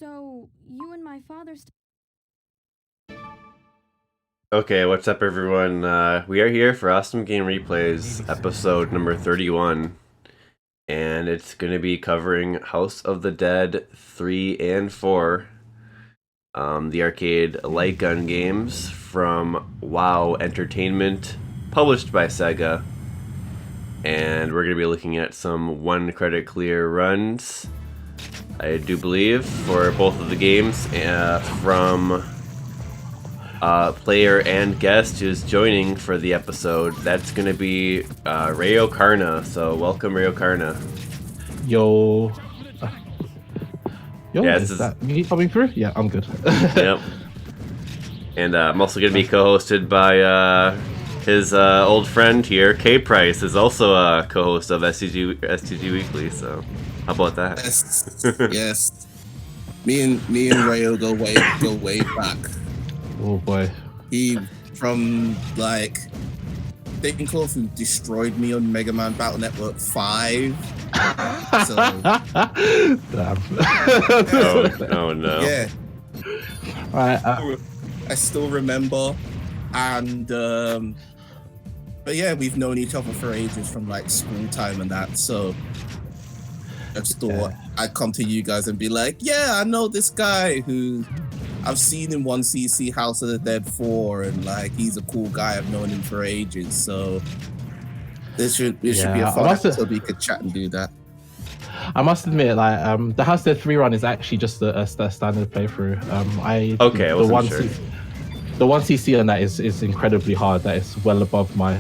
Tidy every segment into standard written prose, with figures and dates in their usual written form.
So, you and my father Okay, what's up, everyone? We are here for Awesome Game Replays, episode number 31, and it's going to be covering House of the Dead 3 and 4, the arcade light gun games from WoW Entertainment, published by Sega, and we're going to be looking at some one-credit clear runs, I do believe, for both of the games, from player and guest who's joining for the episode. That's going to be Rayokarna. So welcome, Rayokarna. Yo. Yeah, is that me coming through? Yeah, I'm good. Yep. And I'm also going to be co-hosted by his old friend here, K Price, is also a co-host of STG Weekly. So how about that? Yes. Yes. Me and Rayo go way back. Oh boy. He from like think of who destroyed me on Mega Man Battle Network 5. So Damn. Oh no. yeah. Right. I still remember, and but yeah, we've known each other for ages from like school time and that. So I just thought I'd come to you guys and be like, yeah, I know this guy who I've seen in 1cc House of the Dead 4, and like he's a cool guy. I've known him for ages, so this should be a fun episode. We could chat and do that. I must admit, like, the House of the Dead 3 run is actually just a standard playthrough. The 1cc on that is incredibly hard. That is well above my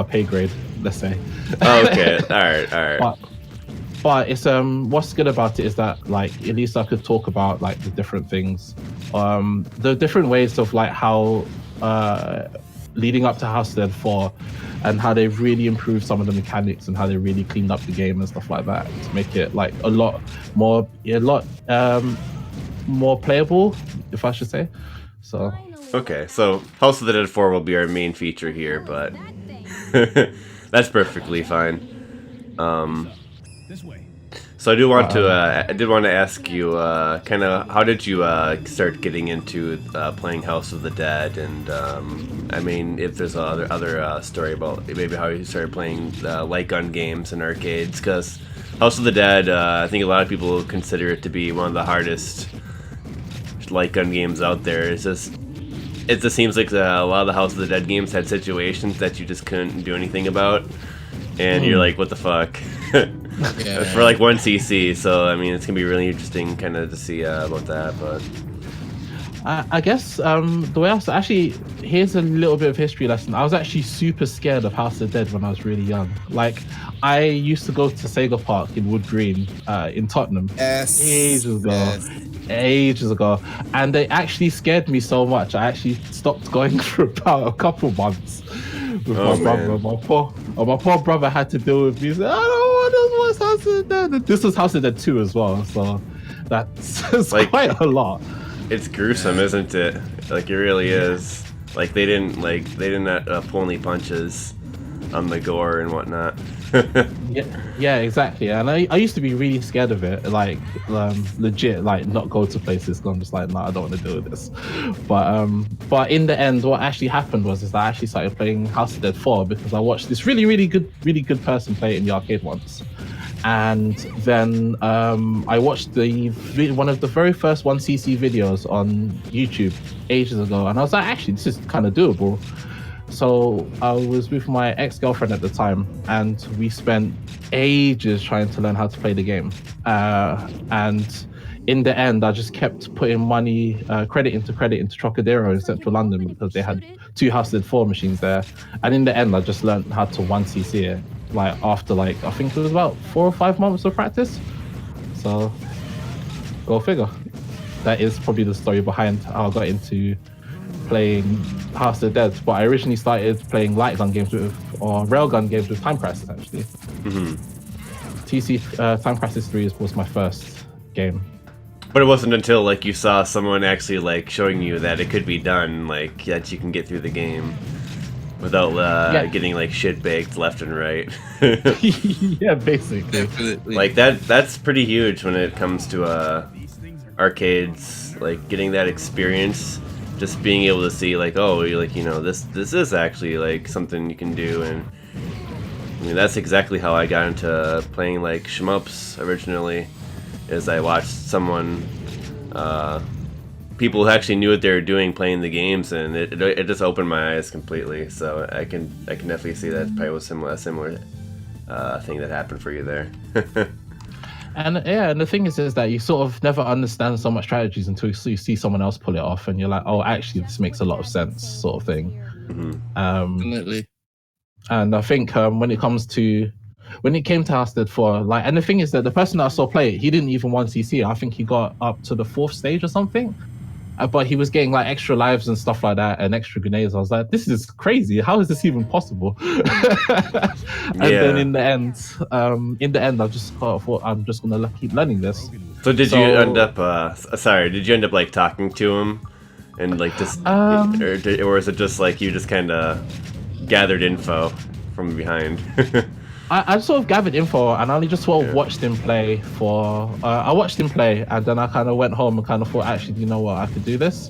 pay grade, let's say. Okay, all right. But it's what's good about it is that like at least I could talk about like the different things, the different ways of like how leading up to House of the Dead 4 and how they've really improved some of the mechanics and how they really cleaned up the game and stuff like that to make it like a lot more playable, if I should say. So Okay, so House of the Dead 4 will be our main feature here, but that's perfectly fine. So I did want to ask you, kind of, how did you start getting into playing House of the Dead, and I mean, if there's other story about maybe how you started playing light gun games in arcades, because House of the Dead, I think a lot of people consider it to be one of the hardest light gun games out there. It just seems like a lot of the House of the Dead games had situations that you just couldn't do anything about, and you're like, what the fuck? Yeah. For like 1cc, so I mean it's gonna be really interesting kind of to see about that. But I guess the way I was actually, here's a little bit of history lesson. I was actually super scared of House of the Dead when I was really young. Like I used to go to Sega Park in Wood Green in Tottenham ages ago, and they actually scared me so much I actually stopped going for about a couple months with my brother. My poor brother had to deal with me. He said, I don't want to watch House of the Dead. This was House of the Dead 2 as well, so that's like, quite a lot. It's gruesome, isn't it? Like it really is. Like they didn't pull any punches on the gore and whatnot. yeah, exactly. And I used to be really scared of it, like legit, like not go to places. I'm just like, no, I don't want to deal with this. But in the end, what actually happened was I actually started playing House of the Dead 4 because I watched this really good person play it in the arcade once. And then I watched one of the very first 1cc videos on YouTube ages ago, and I was like, actually, this is kind of doable. So I was with my ex-girlfriend at the time, and we spent ages trying to learn how to play the game. And in the end, I just kept putting money, credit into Trocadero in central London because they had 2 House of the Dead 4 machines there. And in the end, I just learned how to 1cc it. Like after I think it was about 4 or 5 months of practice. So go figure. That is probably the story behind how I got into playing House of the Dead. But I originally started playing light gun games or railgun games with Time Crisis actually. TC Time Crisis 3 was my first game. But it wasn't until like you saw someone actually like showing you that it could be done, like that you can get through the game. without getting like shit baked left and right. Yeah, basically. Definitely. Like that's pretty huge when it comes to arcades, like getting that experience, just being able to see like, oh, like, you know, this is actually like something you can do. And I mean, that's exactly how I got into playing like shmups originally, is I watched someone, people who actually knew what they were doing playing the games, and it just opened my eyes completely. So I can definitely see that probably was a similar thing that happened for you there. And yeah, and the thing is that you sort of never understand so much strategies until you see someone else pull it off, and you're like, oh, actually, this makes a lot of sense, sort of thing. Definitely. And I think when it came to House Dead 4, like, and the thing is that the person that I saw play it, he didn't even want CC. I think he got up to the 4th stage or something. But he was getting like extra lives and stuff like that, and extra grenades. I was like, this is crazy. How is this even possible? And then in the end, I just thought I'm just gonna keep learning this. So did you end up? Did you end up like talking to him, and like just, or is it just like you just kind of gathered info from behind? I sort of gathered info, and I only just sort of watched him play for. I watched him play, and then I kind of went home and kind of thought, actually, you know what, I could do this.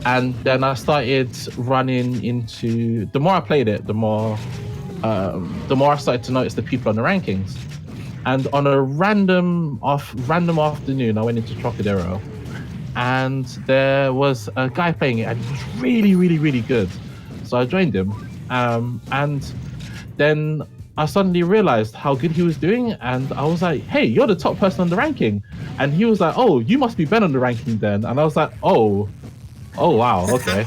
And then I started running into. The more I played it, the more I started to notice the people on the rankings. And on a random afternoon, I went into Trocadero, and there was a guy playing it, and he was really, really, really good. So I joined him, and then I suddenly realized how good he was doing, and I was like, hey, you're the top person on the ranking. And he was like, oh, you must be Ben on the ranking then. And I was like, oh wow, okay.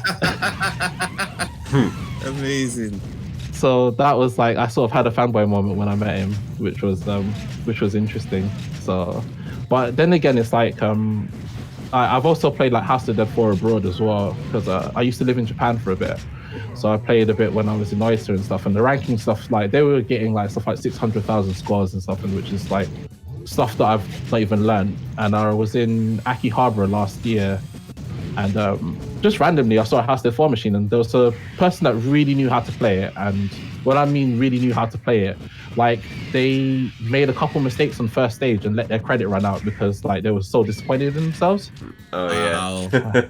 Amazing. So that was like, I sort of had a fanboy moment when I met him, which was interesting. So, but then again, it's like I've also played like House of Dead 4 abroad as well, because I used to live in Japan for a bit. So I played a bit when I was in Oyster and stuff, and the ranking stuff, like they were getting like stuff like 600,000 scores and stuff, and which is like stuff that I've not even learned. And I was in Akihabara last year, and just randomly I saw a House Dead 4 machine, and there was a person that really knew how to play it. And what I mean really knew how to play it, like they made a couple mistakes on first stage and let their credit run out because like they were so disappointed in themselves. Oh yeah.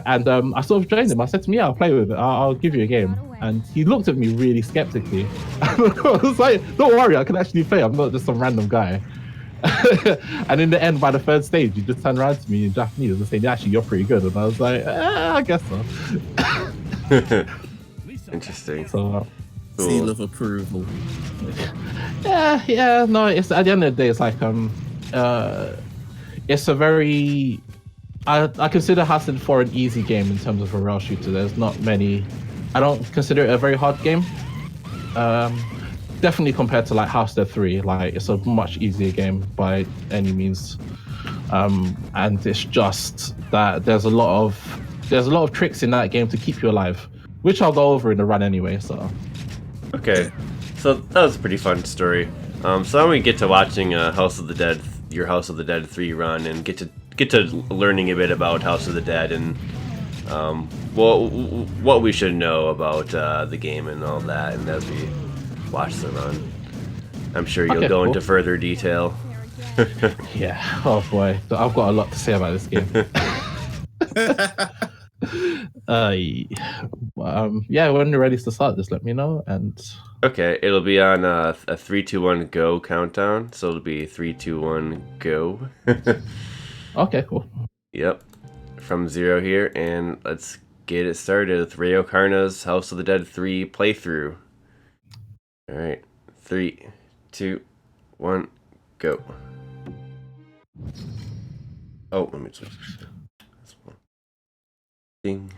And I sort of joined him. I said to him, yeah, I'll play with it. I'll give you a game. And he looked at me really skeptically. I was like, don't worry, I can actually play. I'm not just some random guy. And in the end, by the 3rd stage, he just turned around to me in Japanese and said, actually, you're pretty good. And I was like, I guess so. Interesting. So, cool. Seal of approval. Yeah. No, it's at the end of the day, it's like it's a very. I consider House Dead 4 an easy game in terms of a rail shooter. There's not many. I don't consider it a very hard game. Definitely compared to like House Dead 3, like it's a much easier game by any means. And it's just that there's a lot of tricks in that game to keep you alive, which I'll go over in the run anyway. So. Okay, so that was a pretty fun story. So then we get to watching your House of the Dead 3 run, and get to learning a bit about House of the Dead and what we should know about the game and all that. And as we watch the run, I'm sure you'll go into further detail. Yeah. Oh boy, I've got a lot to say about this game. Yeah, when you're ready to start, just let me know. And okay, it'll be on a 3, 2, 1 go countdown. So it'll be 3, 2, 1 go. Okay, cool. Yep, from 0 here, and let's get it started with Rayokarna's House of the Dead 3 playthrough. All right, 3, 2, 1, go. Oh, let me switch. This one. Ding.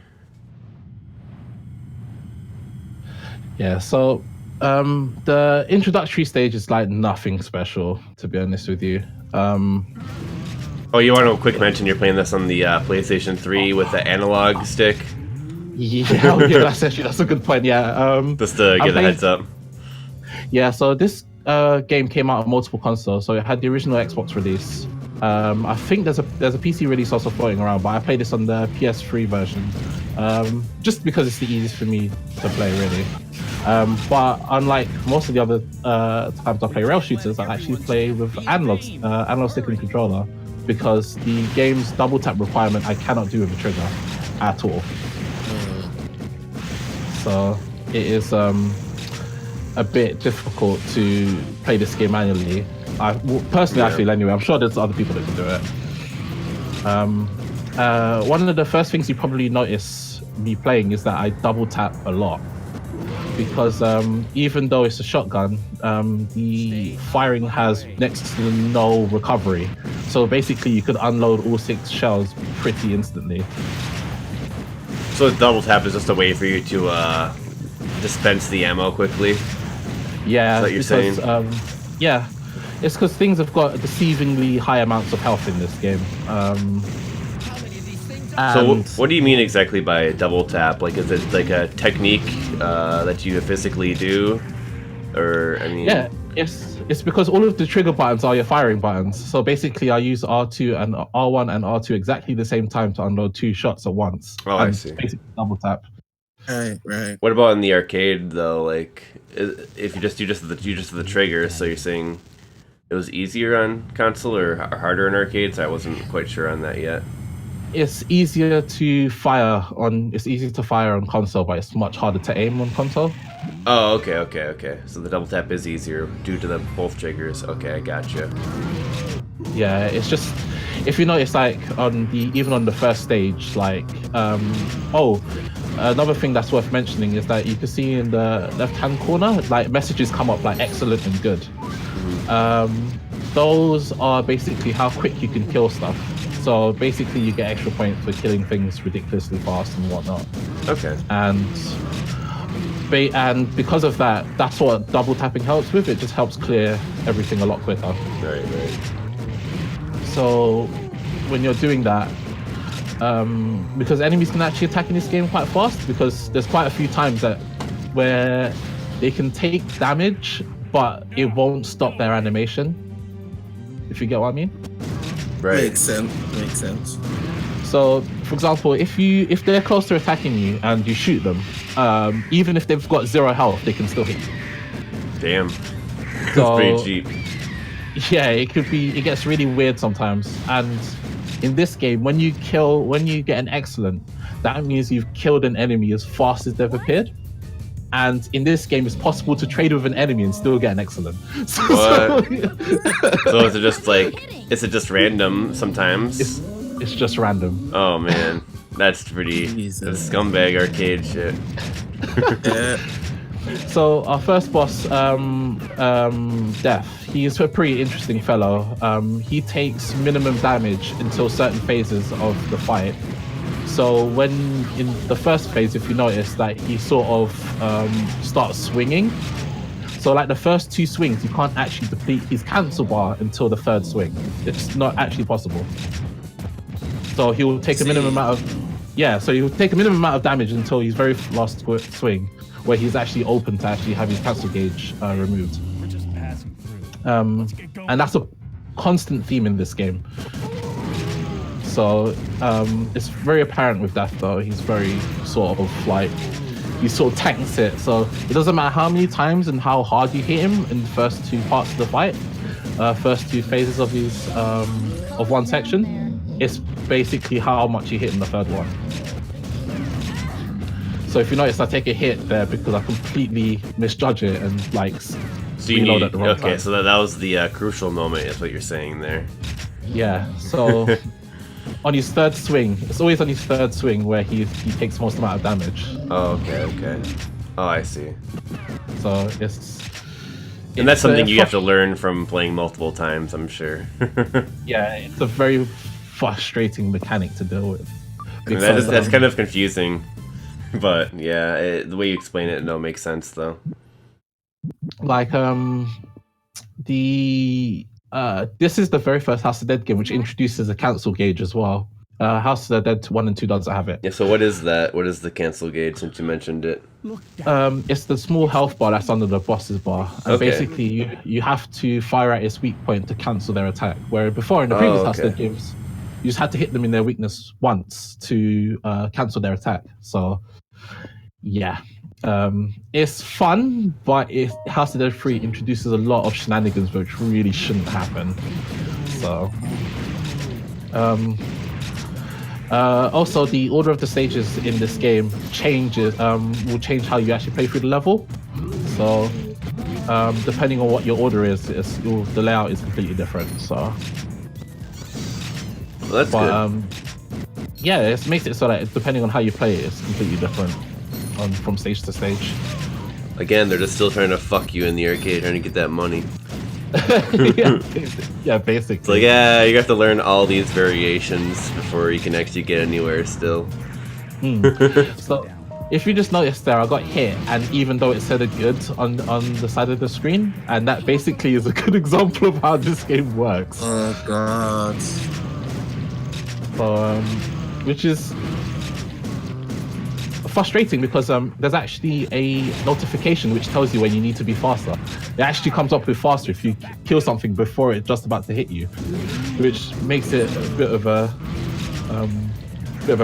Yeah, so the introductory stage is like nothing special, to be honest with you. Oh, you want to quick mention you're playing this on the PlayStation 3 with the analog stick? Yeah, that's a good point. Yeah, just to give a heads up. Yeah, so this game came out on multiple consoles. So it had the original Xbox release, I think there's a PC release also floating around, but I played this on the PS3 version, just because it's the easiest for me to play, really. But unlike most of the other times I play rail shooters, I actually play with analog stick and controller, because the game's double tap requirement I cannot do with a trigger at all. So it is a bit difficult to play this game manually. I feel anyway. I'm sure there's other people that can do it. One of the first things you probably notice me playing is that I double tap a lot, because even though it's a shotgun, the firing has next to no recovery. So basically you could unload all 6 shells pretty instantly. So double tap is just a way for you to dispense the ammo quickly? Yeah. Is that what you're saying? Yeah. It's because things have got deceivingly high amounts of health in this game. So what do you mean exactly by double tap? Like, is it like a technique that you physically do? Or, I mean... Yeah, it's because all of the trigger buttons are your firing buttons. So basically I use R2 and R1 and R2 exactly the same time to unload 2 shots at once. Oh, I see. Basically double tap. Right. What about in the arcade, though? Like, if you just do the trigger, so you're saying it was easier on console or harder in arcades? I wasn't quite sure on that yet. It's easier to fire on console, but it's much harder to aim on console. Oh, okay. So the double tap is easier due to the both triggers. Okay, I gotcha. Yeah, it's just, if you notice, like even on the first stage, like another thing that's worth mentioning is that you can see in the left-hand corner, like, messages come up like excellent and good. Those are basically how quick you can kill stuff. So basically you get extra points for killing things ridiculously fast and whatnot. Okay. And because of that, that's what double tapping helps with. It just helps clear everything a lot quicker. Right. So when you're doing that, because enemies can actually attack in this game quite fast, because there's quite a few times where they can take damage, but it won't stop their animation. If you get what I mean? Right. Makes sense. So, for example, if they're close to attacking you and you shoot them, even if they've got 0 health, they can still hit you. Damn. So, That's pretty cheap. Yeah, it gets really weird sometimes. And in this game, when you get an excellent, that means you've killed an enemy as fast as they've appeared. And in this game, it's possible to trade with an enemy and still get an excellent. What? So is it just random sometimes? It's just random. Oh man, that's pretty that's scumbag arcade shit. Yeah. So our first boss, Death, he's a pretty interesting fellow. He takes minimum damage until certain phases of the fight. So when in the first phase, if you notice that he sort of starts swinging. So like the first 2 swings, you can't actually deplete his cancel bar until the 3rd swing. It's not actually possible. So he will take a minimum amount of damage until his very last swing, where he's actually open to actually have his cancel gauge removed. We're just passing through. And that's a constant theme in this game. So it's very apparent with Death, though. He's very sort of tanks it. So it doesn't matter how many times and how hard you hit him in the first 2 parts of the fight, first 2 phases of his of one section. It's basically how much you hit in the 3rd one. So if you notice, I take a hit there because I completely misjudge it and reload at the wrong time. So that was the crucial moment, is what you're saying there. Yeah. So on his 3rd swing, it's always on his 3rd swing where he takes most amount of damage. Oh, okay. Oh, I see. So and that's something you have to learn from playing multiple times, I'm sure. Yeah, it's a very frustrating mechanic to deal with. That's kind of confusing. But yeah, the way you explain it, makes sense though. Like this is the very first House of Dead game which introduces a cancel gauge as well. House of the Dead 1 and 2 doesn't have it. Yeah, so what is that? What is the cancel gauge, since you mentioned it? It's the small health bar that's under the boss's bar. And Okay. basically, you have to fire at its weak point to cancel their attack. Where before, in the previous House of the Dead games, you just had to hit them in their weakness once to cancel their attack. So, yeah. It's fun, but House of the Dead 3 introduces a lot of shenanigans which really shouldn't happen. So... also, the order of the stages in this game will change how you actually play through the level. So, depending on what your order is, the layout is completely different. So, Well, that's good. Yeah, it makes it so that depending on how you play it, it's completely different from stage to stage. Again, they're just still trying to fuck you in the arcade, trying to get that money. yeah, basically. It's like, yeah, you have to learn all these variations before you can actually get anywhere still. So, if you just noticed there, I got hit, and even though it said a good on the side of the screen, and that basically is a good example of how this game works. Oh god. So, which is frustrating because there's actually a notification which tells you when you need to be faster. It actually comes up with faster if you kill something before it's just about to hit you, which makes it a bit of a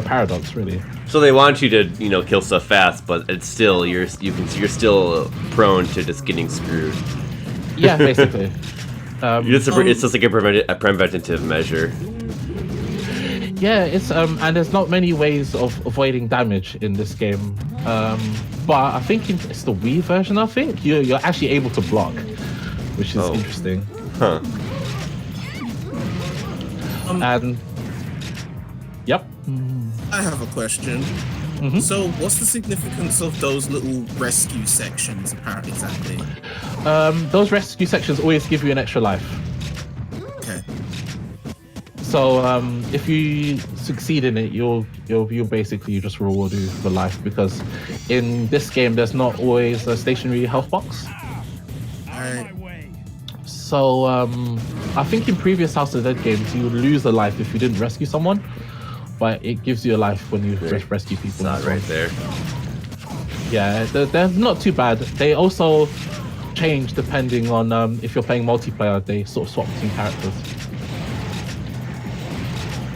paradox, really. So they want you to, kill stuff fast, but it's still you're still prone to just getting screwed. Yeah, basically. It's just like a preventative measure. Yeah, it's and there's not many ways of avoiding damage in this game. But I think it's the Wii version. I think you're actually able to block, which is interesting. Huh. And yep. I have a question. So, what's the significance of those little rescue sections, apparently, exactly? Those rescue sections always give you an extra life. Okay. So if you succeed in it, you'll basically just reward you for life, because in this game there's not always a stationary health box. Alright. So I think in previous House of the Dead games you would lose a life if you didn't rescue someone, but it gives you a life when you rescue people. It's not right there. Yeah, they're not too bad. They also change depending on if you're playing multiplayer. They sort of swap between characters.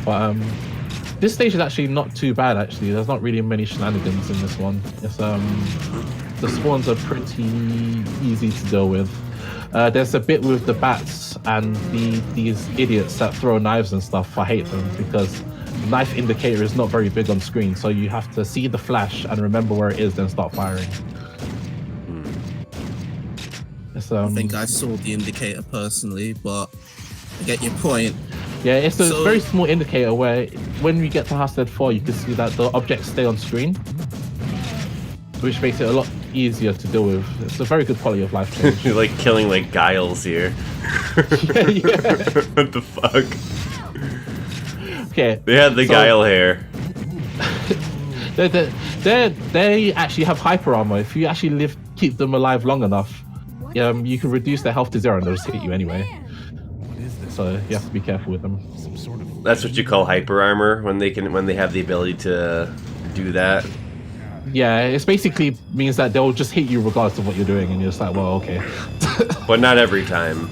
But this stage is actually not too bad. Actually, there's not really many shenanigans in this one. It's the spawns are pretty easy to deal with. There's a bit with the bats and these idiots that throw knives and stuff. I hate them because the knife indicator is not very big on screen, so you have to see the flash and remember where it is, then start firing. I think I saw the indicator personally, but I get your point. Yeah, it's a very small indicator where when we get to House of the Dead 4, you can see that the objects stay on screen, which makes it a lot easier to deal with. It's a very good quality of life change. You're like killing like Giles here. Yeah. What the fuck? Okay. They had the Guile hair. They actually have hyper armor. If you actually keep them alive long enough, you can reduce their health to 0 and they'll just hit you anyway. So you have to be careful with them. That's what you call hyper armor when they have the ability to do that. Yeah, it basically means that they'll just hit you regardless of what you're doing, and you're just like, well, okay. But not every time.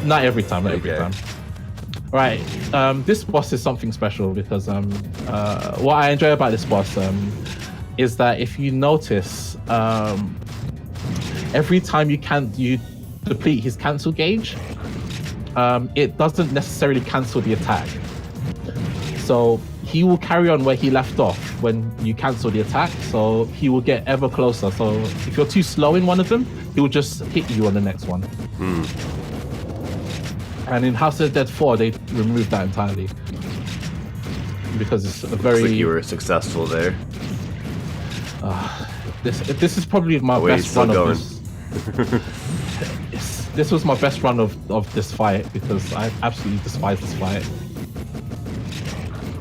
Not every time. Not every time. Right. This boss is something special because what I enjoy about this boss is that if you notice, every time you deplete his cancel gauge, it doesn't necessarily cancel the attack. So he will carry on where he left off when you cancel the attack. So he will get ever closer. So if you're too slow in one of them, he will just hit you on the next one. And in House of the Dead 4, they removed that entirely because it's a very. Looks like you were successful there. This is probably my best run of this. This was my best run of this fight because I absolutely despise this fight.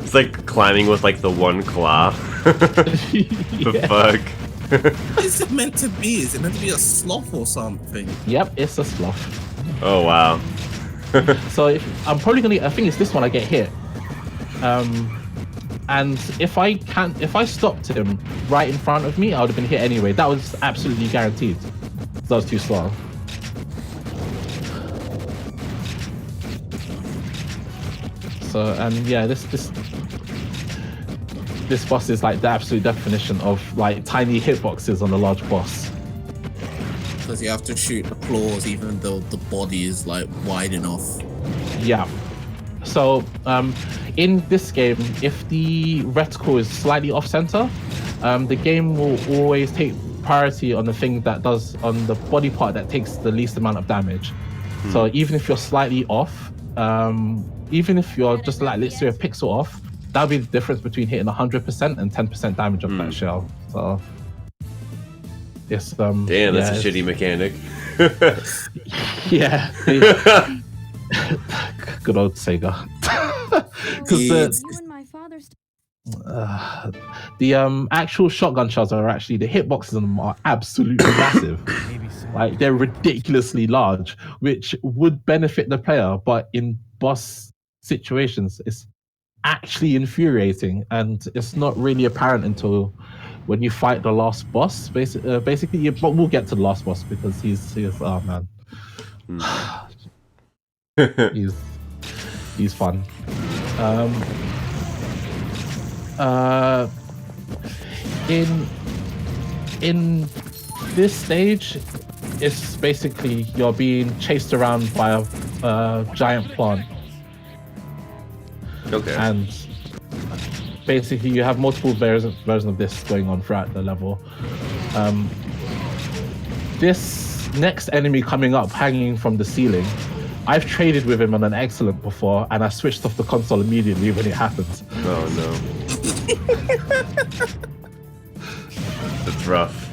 It's like climbing with like the one claw. The fuck? What is it meant to be? Is it meant to be a sloth or something? Yep, it's a sloth. Oh wow. So I'm probably gonna. I think it's this one I get hit. and if I stopped him right in front of me, I would have been hit anyway. That was absolutely guaranteed. That was too slow. So, and yeah, this boss is like the absolute definition of like tiny hitboxes on a large boss. Because you have to shoot the claws even though the body is like wide enough. Yeah. So in this game, if the reticle is slightly off center, the game will always take priority on the thing that does on the body part that takes the least amount of damage. So even if you're slightly off, even if you're just like literally a pixel off, that'll be the difference between hitting 100% and 10% damage of that shell. So it's damn, that's a shitty mechanic. Yeah. Good old Sega. Because You and my father the actual shotgun shells are actually, the hitboxes on them are absolutely massive. Like they're ridiculously large, which would benefit the player, but in boss situations, it's actually infuriating, and it's not really apparent until when you fight the last boss. Basically, but we'll get to the last boss because he's oh man, he's fun. In this stage, it's basically you're being chased around by a giant plant. Okay. And basically you have multiple versions of this going on throughout the level. This next enemy coming up hanging from the ceiling, I've traded with him on an excellent before, and I switched off the console immediately when it happens. Oh no. That's rough.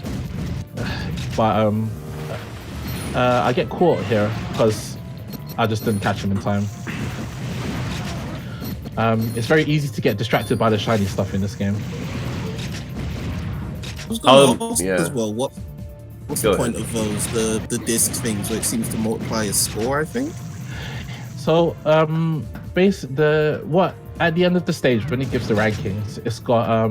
But I get caught here because I just didn't catch him in time. It's very easy to get distracted by the shiny stuff in this game. I was going to ask yeah. as well, what's Go the point of those, the disc things where it seems to multiply your score, I think? So at the end of the stage when it gives the rankings, it's got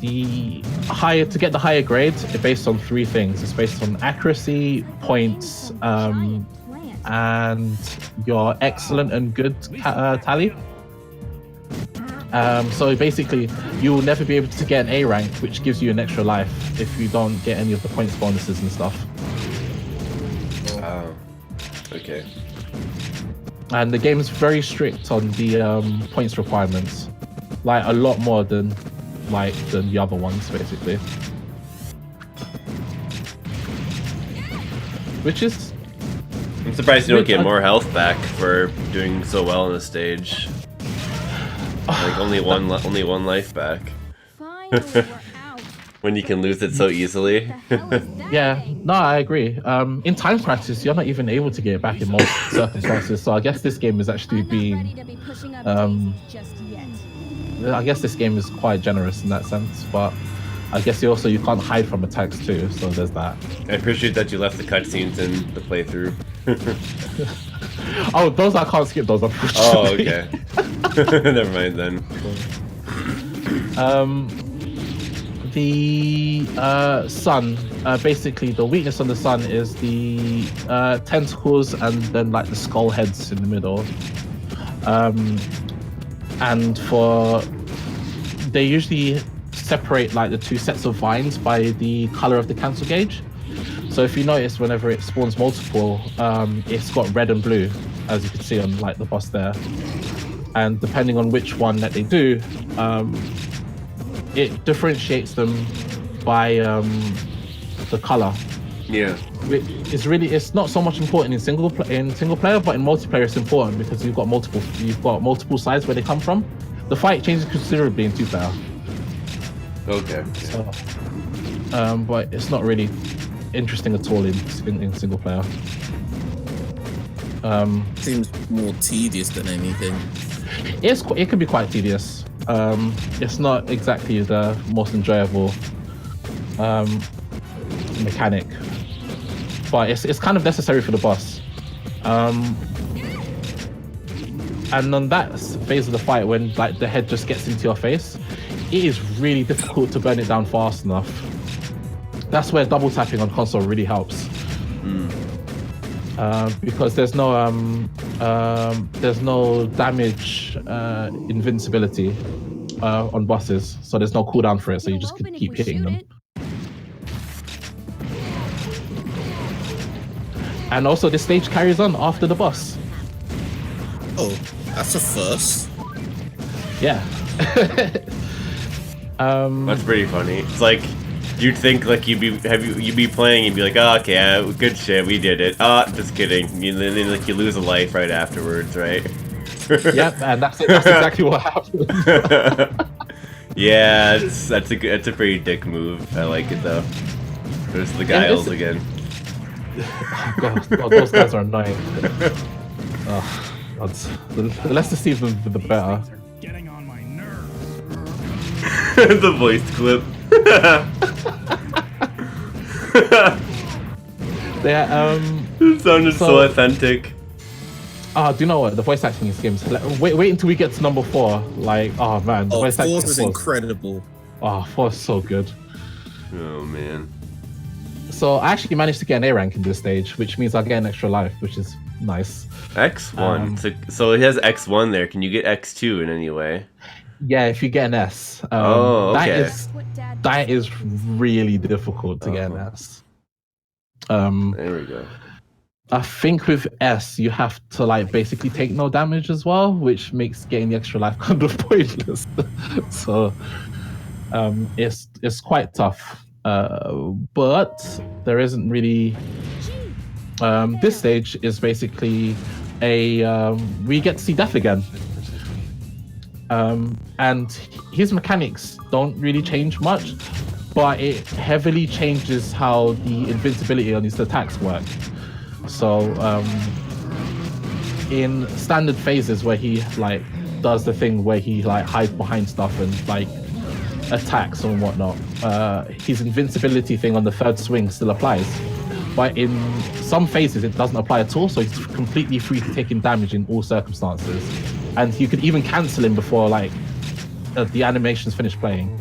the higher, to get the higher grades, it's based on three things. It's based on accuracy, points, and your excellent and good tally. So basically, you will never be able to get an A rank, which gives you an extra life if you don't get any of the points bonuses and stuff. Oh, okay. And the game is very strict on the points requirements, like a lot more than the other ones, basically. Which is, I'm surprised you don't get more health back for doing so well on the stage. Like only one life back. Finally, we're out. When you can lose it so easily. Yeah, no, I agree. In time crisis, you're not even able to get it back in most circumstances. So I guess this game is actually being, I guess this game is quite generous in that sense. But I guess you can't hide from attacks too. So there's that. I appreciate that you left the cutscenes in the playthrough. Oh, those I can't skip those. Oh, okay. Never mind then. The sun, basically the weakness on the sun is the tentacles and then like the skull heads in the middle. And they usually separate like the two sets of vines by the color of the cancel gauge. So if you notice, whenever it spawns multiple, it's got red and blue, as you can see on like the boss there. And depending on which one that they do, it differentiates them by the color. Yeah. It's not so much important in single player, but in multiplayer it's important because you've got multiple sides where they come from. The fight changes considerably in 2-player. Okay. So, but it's not really interesting at all in single player. Seems more tedious than anything. It can be quite tedious. It's not exactly the most enjoyable mechanic, but it's kind of necessary for the boss. And on that phase of the fight, when like the head just gets into your face, it is really difficult to burn it down fast enough. That's where double tapping on console really helps. Because there's no damage invincibility on bosses, so there's no cooldown for it, so you just It'll open if keep we hitting shoot them. it. And also this stage carries on after the boss. Oh, that's a first. Yeah. That's pretty funny. It's like you'd think like you'd be playing and be like, oh, okay, good shit, we did it. Oh, just kidding. Then like you lose a life right afterwards, right? Yep, and that's exactly what happened. Yeah, that's a pretty dick move. I like it though. There's the Guiles again. God, those guys are annoying. Oh, the less deceiving, the better. These are getting on my nerves. The voice clip. It sounded so authentic. Oh, do you know what? The voice acting in this game is wait until we get to number 4. Like, oh man, the Oh, voice acting Force is incredible. Oh, 4 is so good. Oh man. So I actually managed to get an A rank in this stage, which means I'll get an extra life, which is nice. X1. So it has X1 there. Can you get X2 in any way? Yeah, if you get an S. Oh, okay. What Dad That is really difficult to get an S. There we go. I think with S you have to like basically take no damage as well, which makes getting the extra life kind of pointless. So it's quite tough. But there isn't really. This stage is basically we get to see Death again. And his mechanics don't really change much, but it heavily changes how the invincibility on his attacks work. So in standard phases where he like does the thing where he like hides behind stuff and like attacks and whatnot, his invincibility thing on the third swing still applies. But in some phases it doesn't apply at all, so he's completely free to take in damage in all circumstances. And you could even cancel him before like the animations finish playing.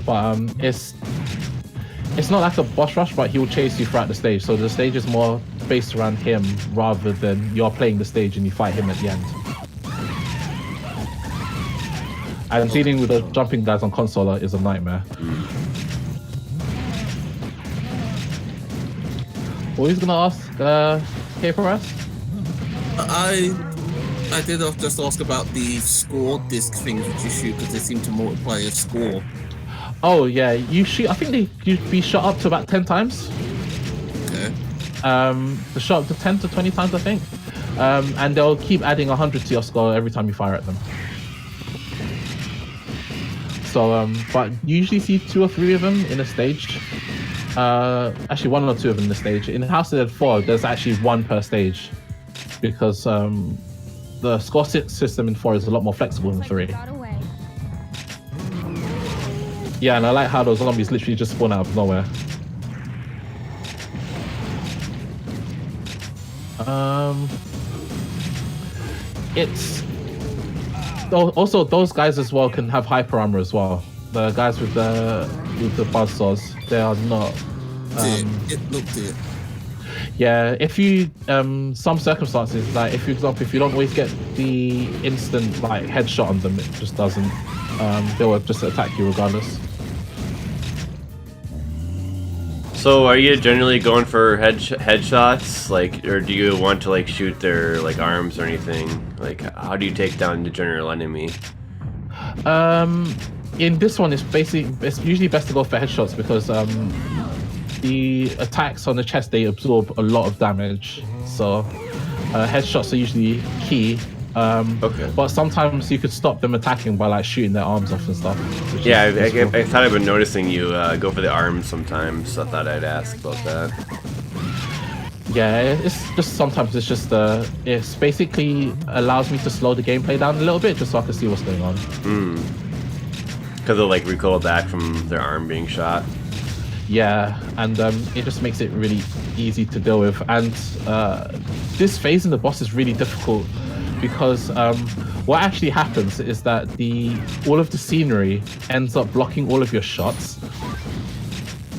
But it's not like a boss rush, but he will chase you throughout the stage. So the stage is more based around him rather than you're playing the stage and you fight him at the end. And dealing with the jumping guys on console is a nightmare. What was gonna ask here for us? I did just ask about the score disc things that you shoot because they seem to multiply your score. Oh yeah, you shoot. I think you'd be shot up to about 10 times. Okay. The shot up to 10 to 20 times, I think. And they'll keep adding 100 to your score every time you fire at them. So, but you usually see 2 or 3 of them in a stage. Actually 1 or 2 of them in the stage. In House of the Dead 4, there's actually 1 per stage because the score system in 4 is a lot more flexible than 3. Yeah, and I like how those zombies literally just spawn out of nowhere. It's also those guys as well can have hyper armor as well. The guys with the buzzsaws, they are not. It looked it. Yeah, if you some circumstances, like if for example, if you don't always get the instant like headshot on them, it just doesn't. They will just attack you regardless. So are you generally going for headshots, like, or do you want to like shoot their like arms or anything? Like, how do you take down the general enemy? In this one, it's usually best to go for headshots because the attacks on the chest, they absorb a lot of damage. So headshots are usually key. Okay. But sometimes you could stop them attacking by like shooting their arms off and stuff. Yeah, I thought I've been noticing you go for the arms sometimes, so I thought I'd ask about that. Yeah, it's just sometimes it's basically allows me to slow the gameplay down a little bit just so I can see what's going on. Because they'll like recoil back from their arm being shot. Yeah, and it just makes it really easy to deal with. And this phase in the boss is really difficult because what actually happens is that all of the scenery ends up blocking all of your shots.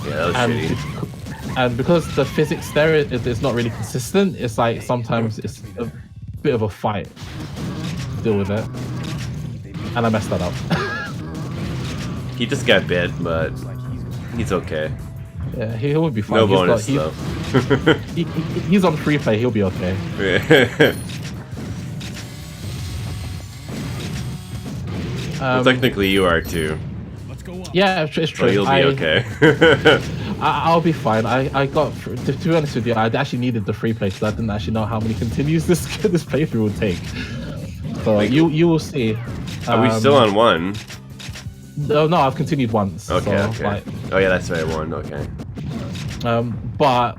Yeah, that was shitty. And because the physics there is not really consistent, it's like sometimes it's a bit of a fight to deal with it. And I messed that up. He just got bit, but he's okay. Yeah, he will be fine. No bonus though. He's on free play. He'll be okay. Well, technically, you are too. Let's go up. Yeah, it's true. So you'll be okay. I'll be fine. I got to be honest with you, I actually needed the free play because I didn't actually know how many continues this playthrough would take. So Like, you will see. Are we still on 1? No, I've continued once. Okay, so, okay. like, Oh yeah, that's right, 1. Okay. but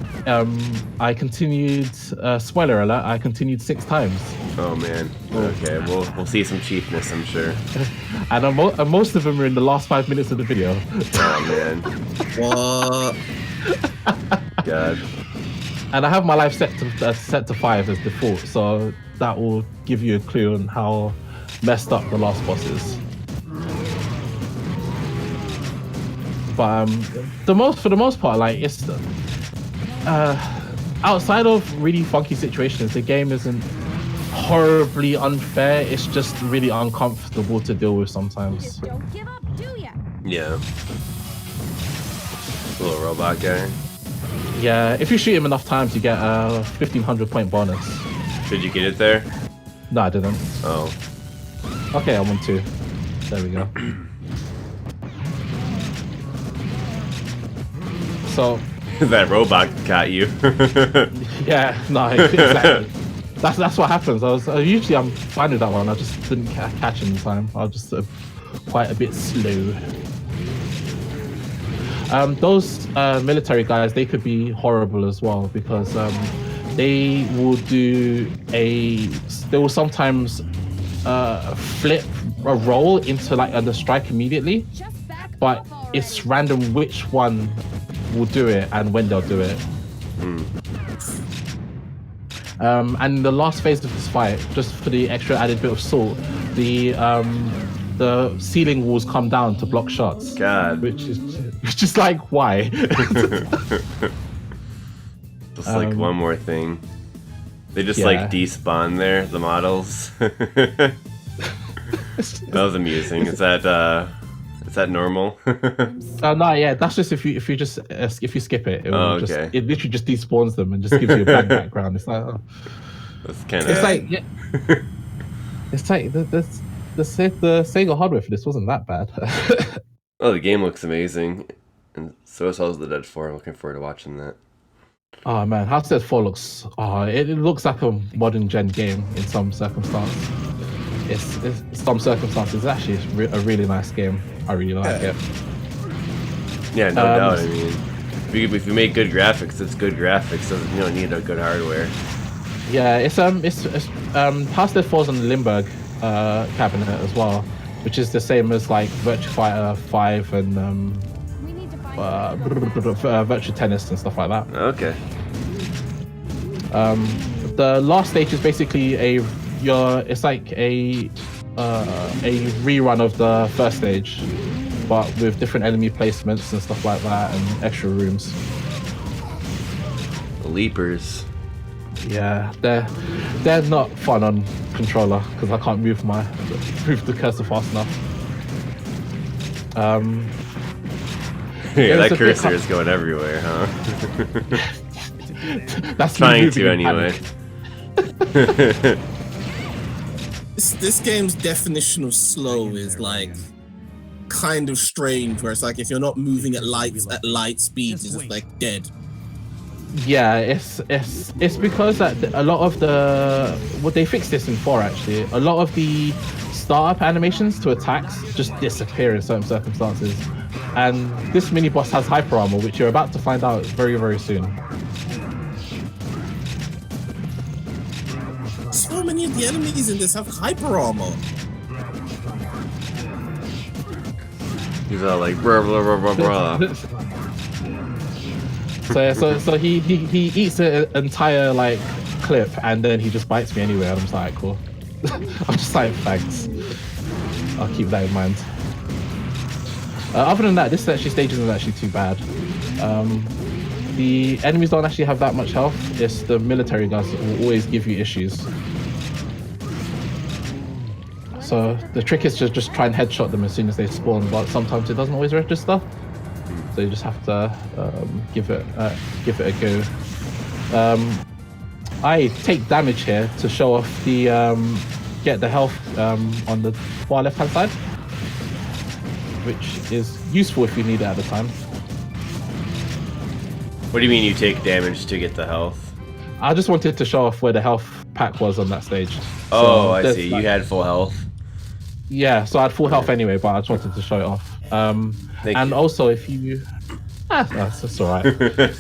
I continued. Spoiler alert! I continued 6 times, Oh man. Okay, we'll see some cheapness, I'm sure. and most of them are in the last 5 minutes of the video. Oh man. What? God. And I have my life set to 5 as default, so that will give you a clue on how messed up the last boss is. But for the most part, like it's outside of really funky situations, the game isn't horribly unfair. It's just really uncomfortable to deal with sometimes. Don't give up, do ya? Yeah. Little robot guy. Yeah, if you shoot him enough times, you get a 1500 point bonus. Did you get it there? No, I didn't. Oh. Okay, I won 2. There we go. So That robot got you. yeah, no, exactly. That's what happens. Usually I'm fine with that one. I just didn't catch him in time. I was just quite a bit slow. Those military guys, they could be horrible as well because they will sometimes flip a roll into like a strike immediately, Just back but off already. it's random which one will do it and when they'll do it. And the last phase of this fight, just for the extra added bit of salt, the ceiling walls come down to block shots. God. Which is just like, why? Just like one more thing. They just like despawn there, the models. That was amusing. Is that normal? No, yeah, that's just if you skip it, it will okay. it literally just despawns them and just gives you a blank background. It's like, That's kind of. it's like, yeah, it's like the Sega hardware for this wasn't that bad. Oh, the game looks amazing, and so is House of the Dead 4. I'm looking forward to watching that. Oh man, House of the Dead 4 looks. Oh, it looks like a modern gen game in some circumstance. It's some circumstances. It's actually a really nice game. I really like it. Yeah, no doubt. I mean, if you make good graphics, it's good graphics. You don't need a good hardware. Yeah, it's House of the Dead 4's on the Limburg cabinet as well, which is the same as like Virtua Fighter 5 and We need to find Virtua Tennis and stuff like that. Okay. The last stage is basically it's like a rerun of the first stage, but with different enemy placements and stuff like that and extra rooms. The Leapers. Yeah, they're not fun on controller because I can't move the cursor fast enough. Yeah, There's that a bit cursor is going everywhere, huh? That's Trying moving to in anyway. panic. This game's definition of slow is like kind of strange, where it's like if you're not moving at light speed, it's just like dead. Yeah, it's because that a lot of they fixed this in 4 actually. A lot of the startup animations to attacks just disappear in certain circumstances, and this mini boss has hyper armor, which you're about to find out very, very soon. So many of the enemies in this have hyper armor. He's all like, blah, blah, blah, blah, blah. So he eats an entire like clip and then he just bites me anyway. And I'm just like, cool. I'm just like, thanks. I'll keep that in mind. Other than that, this stage isn't actually too bad. The enemies don't actually have that much health. It's the military guys that will always give you issues. So the trick is to just try and headshot them as soon as they spawn, but sometimes it doesn't always register. So you just have to give it a go. I take damage here to show off the get the health on the far left hand side, which is useful if you need it at the time. What do you mean you take damage to get the health? I just wanted to show off where the health pack was on that stage. Oh, I see. You had full health. Yeah, so I had full health anyway, but I just wanted to show it off. Thank and you. also, if you... that's all right.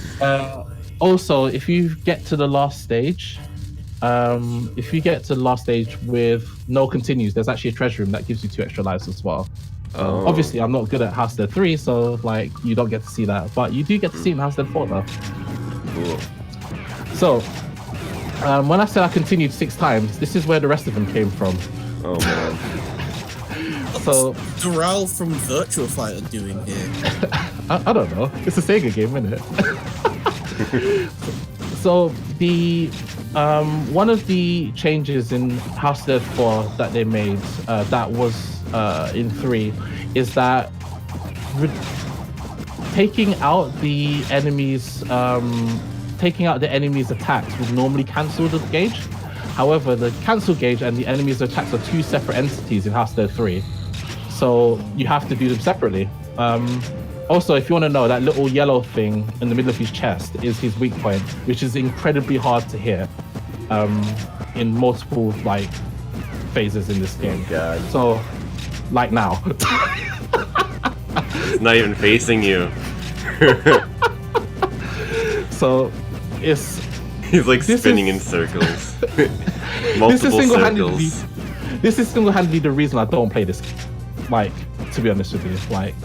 Also, if you get to the last stage, with no continues, there's actually a treasure room that gives you 2 extra lives as well. Oh. Obviously, I'm not good at House Dead 3, so like you don't get to see that, but you do get to see it in House Dead 4 though. Cool. So, when I said I continued 6 times, this is where the rest of them came from. Oh man. So, Doral from Virtua Fighter doing here? I don't know. It's a Sega game, isn't it? So the one of the changes in House Dead 4 that they made that was in 3 is that taking out the enemy's attacks would normally cancel the gauge. However, the cancel gauge and the enemy's attacks are 2 separate entities in House Dead 3. So you have to do them separately. Also, if you want to know, that little yellow thing in the middle of his chest is his weak point, which is incredibly hard to hit in multiple like phases in this game. Oh, God. So, like now. It's not even facing you. So, it's... He's like spinning in circles. Multiple circles. This is single-handedly the reason I don't play this game. Like, to be honest with you, like,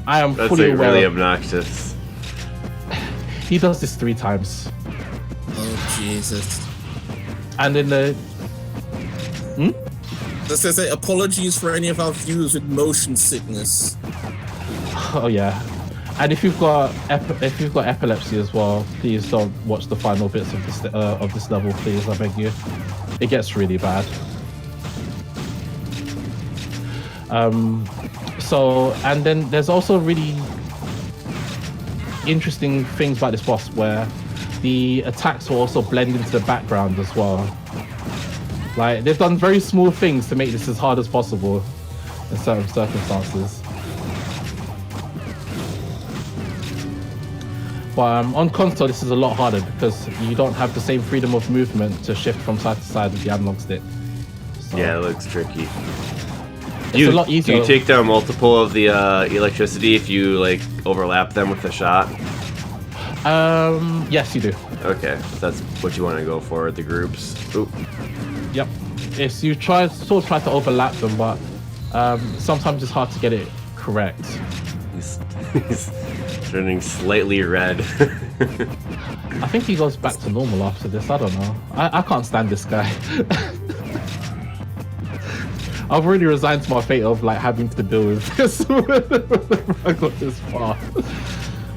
I am That's fully like aware. really obnoxious. He does this 3 times, Oh Jesus! and in the This says apologies for any of our viewers with motion sickness. oh yeah, and if you've got epilepsy as well, please don't watch the final bits of this level, please. I beg you. It gets really bad. So, and then there's also really interesting things about this boss where the attacks will also blend into the background as well. Like, they've done very small things to make this as hard as possible in certain circumstances. But on console, this is a lot harder because you don't have the same freedom of movement to shift from side to side with the analog stick. So, Yeah, it looks tricky. it's a lot easier. Do you take down multiple of the electricity if you like overlap them with a shot? Yes, you do. Okay, so that's what you want to go for, the groups. Ooh. Yep. Yes, you try to overlap them, but sometimes it's hard to get it correct. He's turning slightly red. I think he goes back to normal after this. I don't know. I can't stand this guy. I've already resigned to my fate of like having to deal with this. I got this far.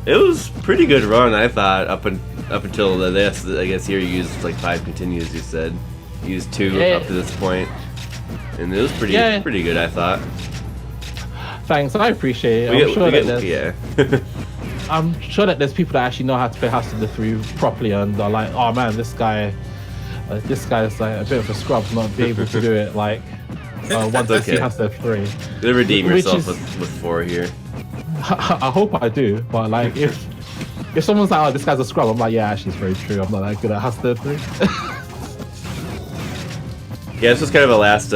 It was pretty good run, I thought, up until this. I guess here you used like 5 continues. You said you used 2 up to this point, and it was pretty good, I thought. Thanks, I appreciate it. I'm sure that there's people that actually know how to play House of the 3 properly, and are like, oh man, this guy is like a bit of a scrub, not be able to do it like once I see House of the 3. You'll redeem yourself with 4 here. I hope I do, but like if someone's like, oh, this guy's a scrub, I'm like, yeah, actually, it's very true. I'm not that good at House of the 3. Yeah, this was kind of a last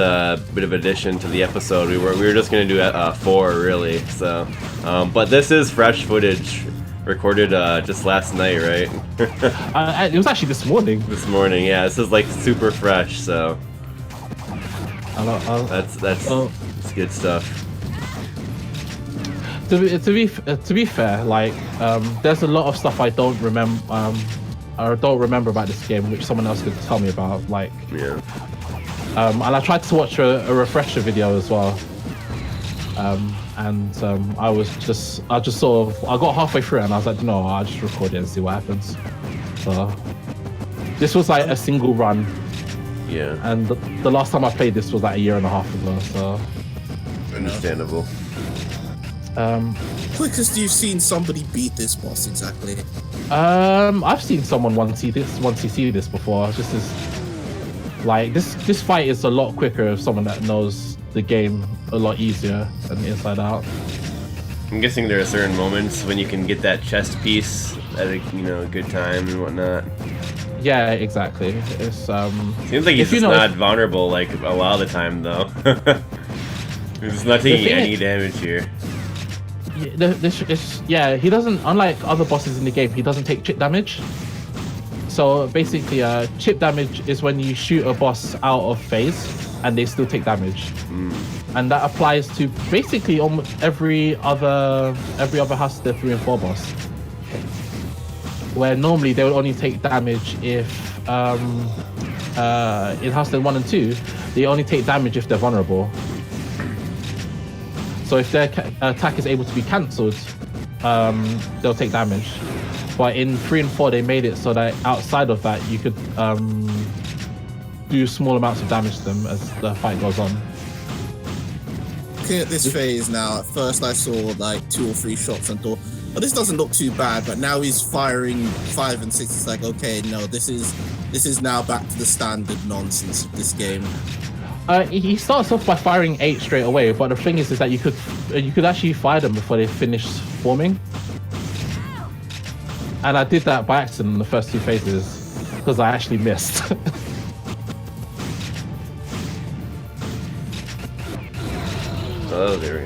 bit of addition to the episode. We were just gonna do 4 really. So, but this is fresh footage recorded just last night, right? It was actually this morning. This morning, yeah. This is like super fresh, so that's good stuff. To be fair, like there's a lot of stuff I don't remember. I don't remember about this game, which someone else could tell me about. Like, Yeah. and I tried to watch a refresher video as well. And I just sort of, I got halfway through it and I was like, no, I'll just record it and see what happens. So this was like a single run. Yeah. And the last time I played this was like a year and a half ago. So Understandable. Quickest you've seen somebody beat this boss exactly? I've seen someone once see this before. This is like this fight is a lot quicker if someone that knows the game a lot easier than inside out. I'm guessing there are certain moments when you can get that chest piece at a good time and whatnot. Yeah, exactly. It's seems like he's just not vulnerable like a lot of the time though. He's not taking any damage here. He doesn't, unlike other bosses in the game, he doesn't take chip damage. So basically, chip damage is when you shoot a boss out of phase and they still take damage. And that applies to basically almost every other House of the 3 and 4 boss. Where normally they would only take damage if in House of 1 and 2, they only take damage if they're vulnerable. So if their attack is able to be cancelled, they'll take damage. But in 3 and 4, they made it so that outside of that, you could do small amounts of damage to them as the fight goes on. Looking at this phase now, at first I saw like 2 or 3 shots and thought, oh, this doesn't look too bad. But now he's firing 5 and 6. It's like, okay, no, this is now back to the standard nonsense of this game. He starts off by firing 8 straight away, but the thing is that you could actually fire them before they finish forming. And I did that by accident in the first 2 phases because I actually missed. Oh, there we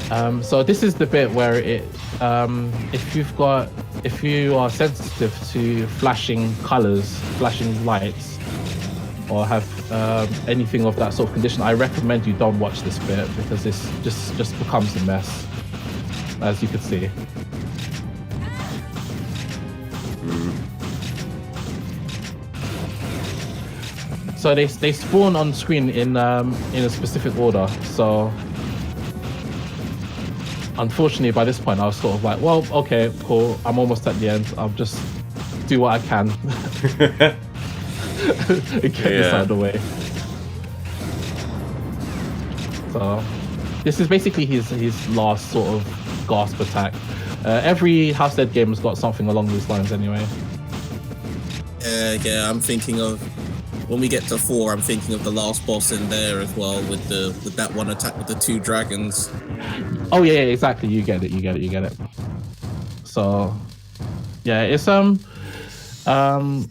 go. So this is the bit where it, if you are sensitive to flashing colors, flashing lights, or have anything of that sort of condition, I recommend you don't watch this bit because this just becomes a mess, as you can see. So they spawn on screen in a specific order. So unfortunately, by this point, I was sort of like, well, okay, cool. I'm almost at the end. I'll just do what I can. Get this out of the way. So this is basically his last sort of gasp attack. Every House Dead game has got something along these lines anyway. Yeah, I'm thinking of when we get to 4, I'm thinking of the last boss in there as well with that one attack with the 2 dragons. Oh yeah, exactly. You get it. So yeah, it's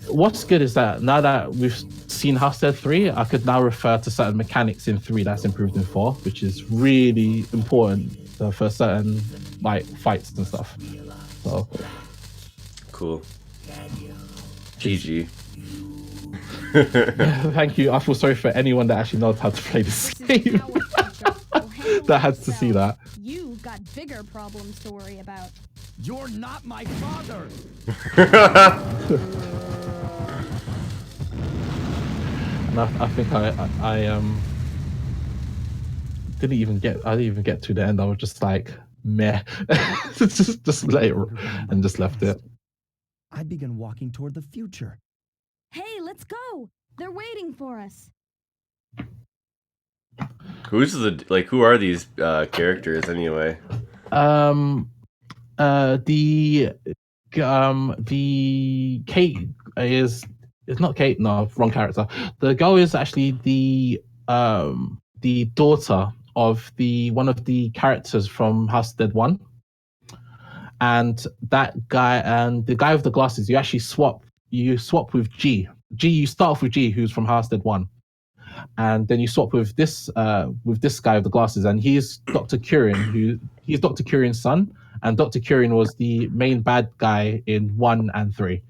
what's good is that now that we've seen House Dead 3, I could now refer to certain mechanics in 3 that's improved in 4, which is really important for certain like fights and stuff. So cool. GG. Thank you. I feel sorry for anyone that actually knows how to play this game. That had to see that. You've got bigger problems to worry about. You're not my father. And I think I didn't even get to the end. I was just like meh, just let it and just left it. I began walking toward the future. Hey, let's go. They're waiting for us. Who are these characters anyway? The Kate is not Kate. No, wrong character. The girl is actually the daughter of one of the characters from House of Dead 1. And that guy and the guy with the glasses, you actually swap with G. You start off with G, who's from House of Dead 1. And then you swap with this guy with the glasses, and he's Dr. Curien, he's Dr. Curien's son, and Dr. Curien was the main bad guy in 1 and 3.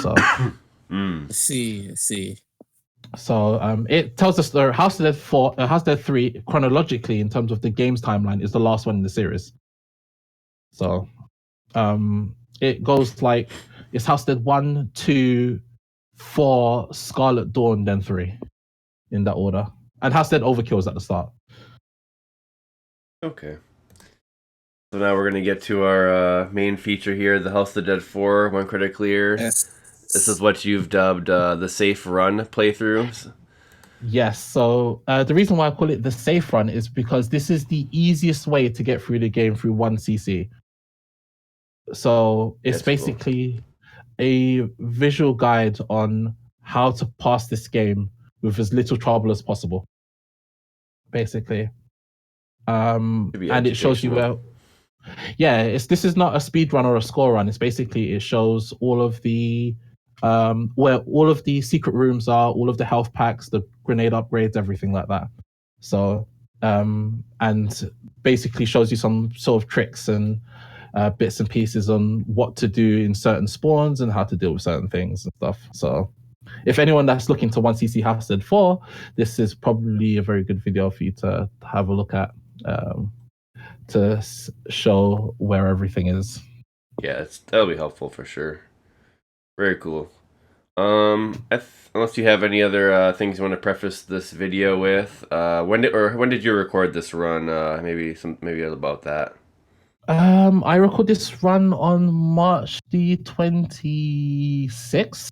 So I see. So it tells us the House of Dead 4, House of Dead 3 chronologically in terms of the game's timeline is the last one in the series. So it goes like it's House of Dead 1, 2, 4, Scarlet Dawn, then 3 in that order. And House of Dead Overkill is at the start. Okay. So now we're gonna get to our main feature here, the House of the Dead 4 one credit clear. Yes. This is what you've dubbed the safe run playthrough. Yes, so the reason why I call it the safe run is because this is the easiest way to get through the game through one CC. So it's That's cool. basically a visual guide on how to pass this game with as little trouble as possible. Basically. And it shows you where this is not a speed run or a score run. It's basically it shows all of the where all of the secret rooms are, all of the health packs, the grenade upgrades, everything like that. So and basically shows you some sort of tricks and bits and pieces on what to do in certain spawns and how to deal with certain things and stuff. So if anyone that's looking to 1cc House of Dead 4, this is probably a very good video for you to have a look at to show where everything is. Yeah, that'll be helpful for sure. Very cool. Unless you have any other things you want to preface this video with, when did you record this run? Maybe about that. I record this run on March the 26th.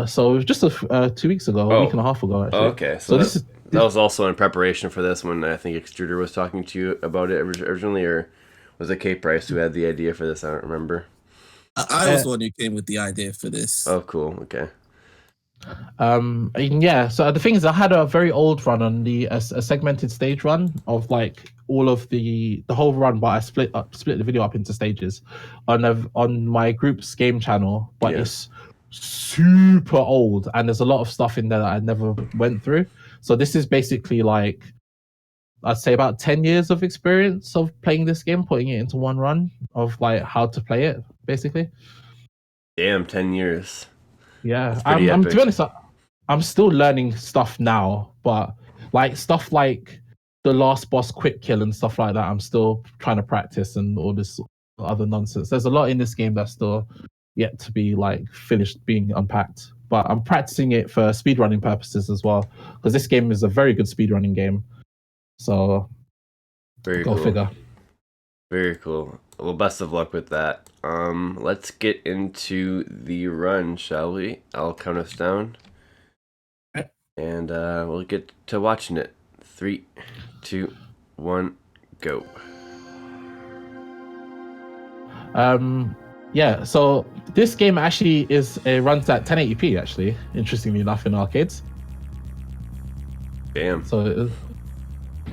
So it was just 2 weeks ago, a week and a half ago, actually. Okay, so that was also in preparation for this when I think Extruder was talking to you about it originally, or was it K Price who had the idea for this? I don't remember. I was the one who came with the idea for this. Oh, cool. Okay. Yeah, so the thing is, I had a very old run on a segmented stage run of like all of the whole run, but I split the video up into stages on my group's game channel, but it's super old and there's a lot of stuff in there that I never went through. So this is basically like, I'd say about 10 years of experience of playing this game, putting it into one run of like how to play it, basically. Damn, 10 years. Yeah, I'm to be honest, I'm still learning stuff now, but like stuff like the last boss quick kill and stuff like that, I'm still trying to practice and all this other nonsense. There's a lot in this game that's still yet to be like finished being unpacked, but I'm practicing it for speedrunning purposes as well, because this game is a very good speedrunning game. So go figure. Very cool. Well, best of luck with that. Let's get into the run, shall we? I'll count us down. And we'll get to watching it. 3, 2, 1, go. Yeah, so this game actually runs at 1080p, actually, interestingly enough, in arcades. Damn. So it was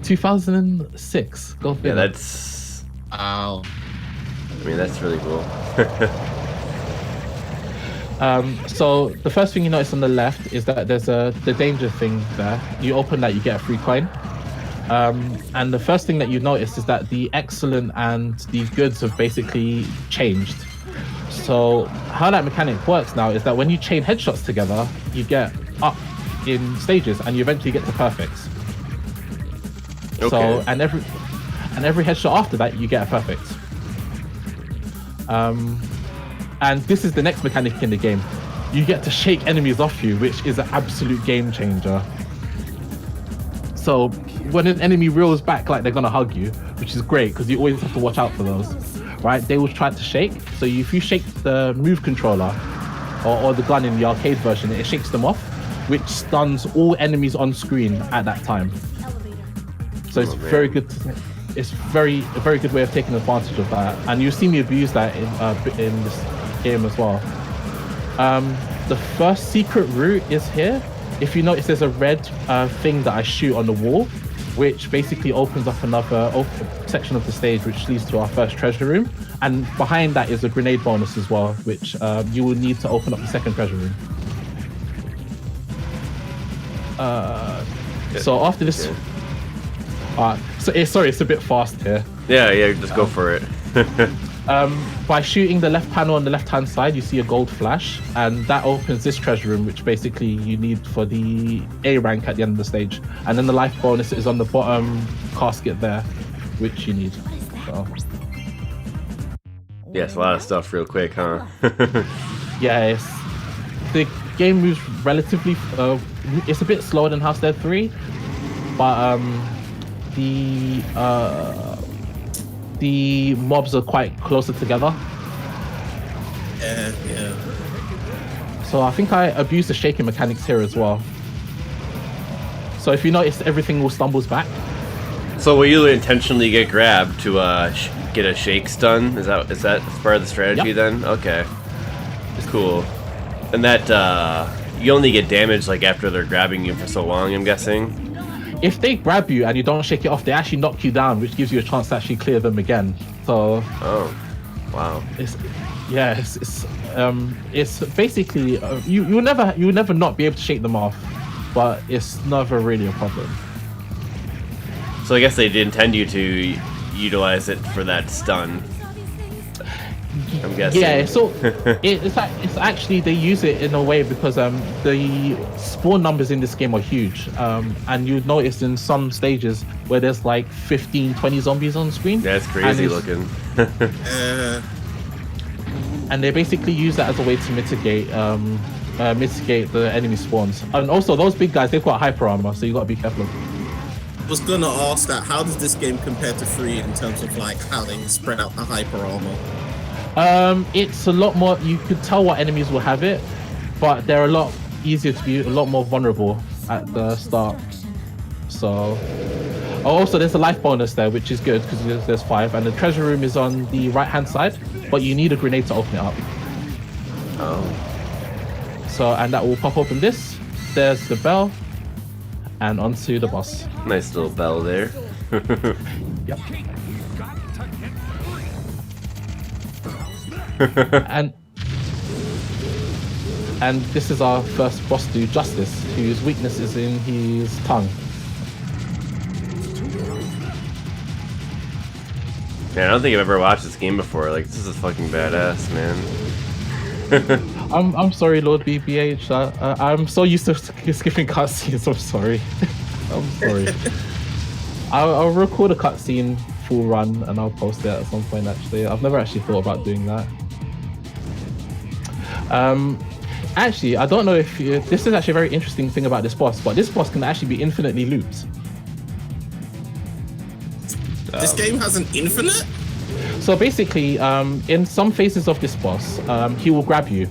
2006. Go figure. Yeah, that's... Wow. I mean, that's really cool. So the first thing you notice on the left is that there's the danger thing there. You open that, you get a free coin. And the first thing that you notice is that the excellent and the goods have basically changed. So how that mechanic works now is that when you chain headshots together, you get up in stages and you eventually get to perfects. Okay. So and every headshot after that, you get a perfect. And this is the next mechanic in the game. You get to shake enemies off you, which is an absolute game changer. So when an enemy reels back like they're gonna hug you, which is great because you always have to watch out for those, right? They will try to shake. So if you shake the move controller or the gun in the arcade version, it shakes them off, which stuns all enemies on screen at that time. So it's very good. It's a very good way of taking advantage of that, and you've seen me abuse that in this game as well. The first secret route is here. If you notice, there's a red thing that I shoot on the wall, which basically opens up another section of the stage, which leads to our first treasure room. And behind that is a grenade bonus as well, which you will need to open up the second treasure room. So after this, sorry, it's a bit fast here. Yeah, just go for it. By shooting the left panel on the left-hand side, you see a gold flash, and that opens this treasure room, which basically you need for the A rank at the end of the stage. And then the life bonus is on the bottom casket there, which you need. So. Yes, a lot of stuff real quick, huh? Yeah, the game moves relatively. It's a bit slower than House Dead 3, but the mobs are quite closer together. Yeah. So I think I abused the shaking mechanics here as well. So if you notice, everything all stumbles back. So will you intentionally get grabbed to get a shake stun? Is that part of the strategy? Yep. Then? Okay. It's cool. And that you only get damage like after they're grabbing you for so long, I'm guessing. If they grab you and you don't shake it off, they actually knock you down, which gives you a chance to actually clear them again. So. Oh, wow. It's basically you will never not be able to shake them off, but it's never really a problem. So I guess they did intend you to utilize it for that stun. I'm guessing. Yeah, so it's actually they use it in a way because the spawn numbers in this game are huge, and you'd notice in some stages where there's like 15, 20 zombies on screen. That's crazy looking. And they basically use that as a way to mitigate the enemy spawns. And also those big guys, they've got hyper armor, so you got to be careful. I was gonna ask that. How does this game compare to 3 in terms of like how they spread out the hyper armor? It's a lot more. You could tell what enemies will have it, but they're a lot easier to be a lot more vulnerable at the start. So, also there's a life bonus there, which is good because there's 5, and the treasure room is on the right-hand side, but you need a grenade to open it up. Oh. So, and that will pop open this. There's the bell, and onto the boss. Nice little bell there. Yep. and this is our first boss to Justice, whose weakness is in his tongue. Man, I don't think I've ever watched this game before. Like, this is fucking badass, man. I'm sorry, Lord BBH. I'm so used to skipping cutscenes. I'm sorry. I'm sorry. I'll record a cutscene full run and I'll post it at some point. Actually, I've never actually thought about doing that. Actually, I don't know if this is actually a very interesting thing about this boss, but this boss can actually be infinitely looped. This game has an infinite? So basically, in some phases of this boss, he will grab you,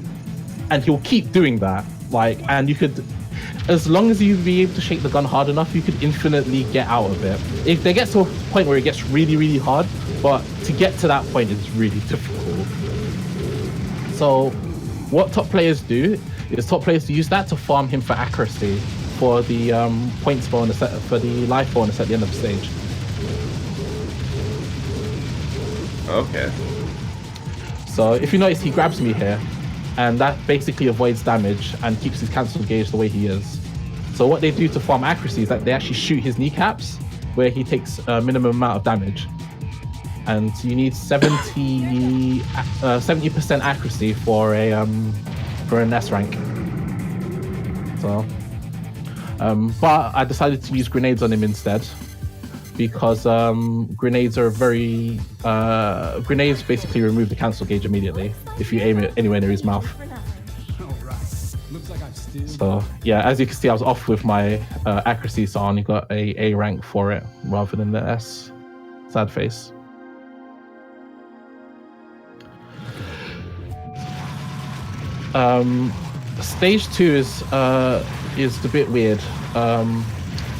and he'll keep doing that. And you could, as long as you be able to shake the gun hard enough, you could infinitely get out of it. If they get to a point where it gets really, really hard, but to get to that point is really difficult. So, what top players do is top players use that to farm him for accuracy, for the points bonus, for the life bonus at the end of the stage. Okay. So if you notice, he grabs me here, and that basically avoids damage and keeps his cancel gauge the way he is. So what they do to farm accuracy is that they actually shoot his kneecaps, where he takes a minimum amount of damage. And you need 70% accuracy for an S rank. So, but I decided to use grenades on him instead, because grenades basically remove the cancel gauge immediately if you aim it anywhere near his mouth. So yeah, as you can see, I was off with my accuracy, so I only got a rank for it rather than the S. Sad face. Stage 2 is a bit weird.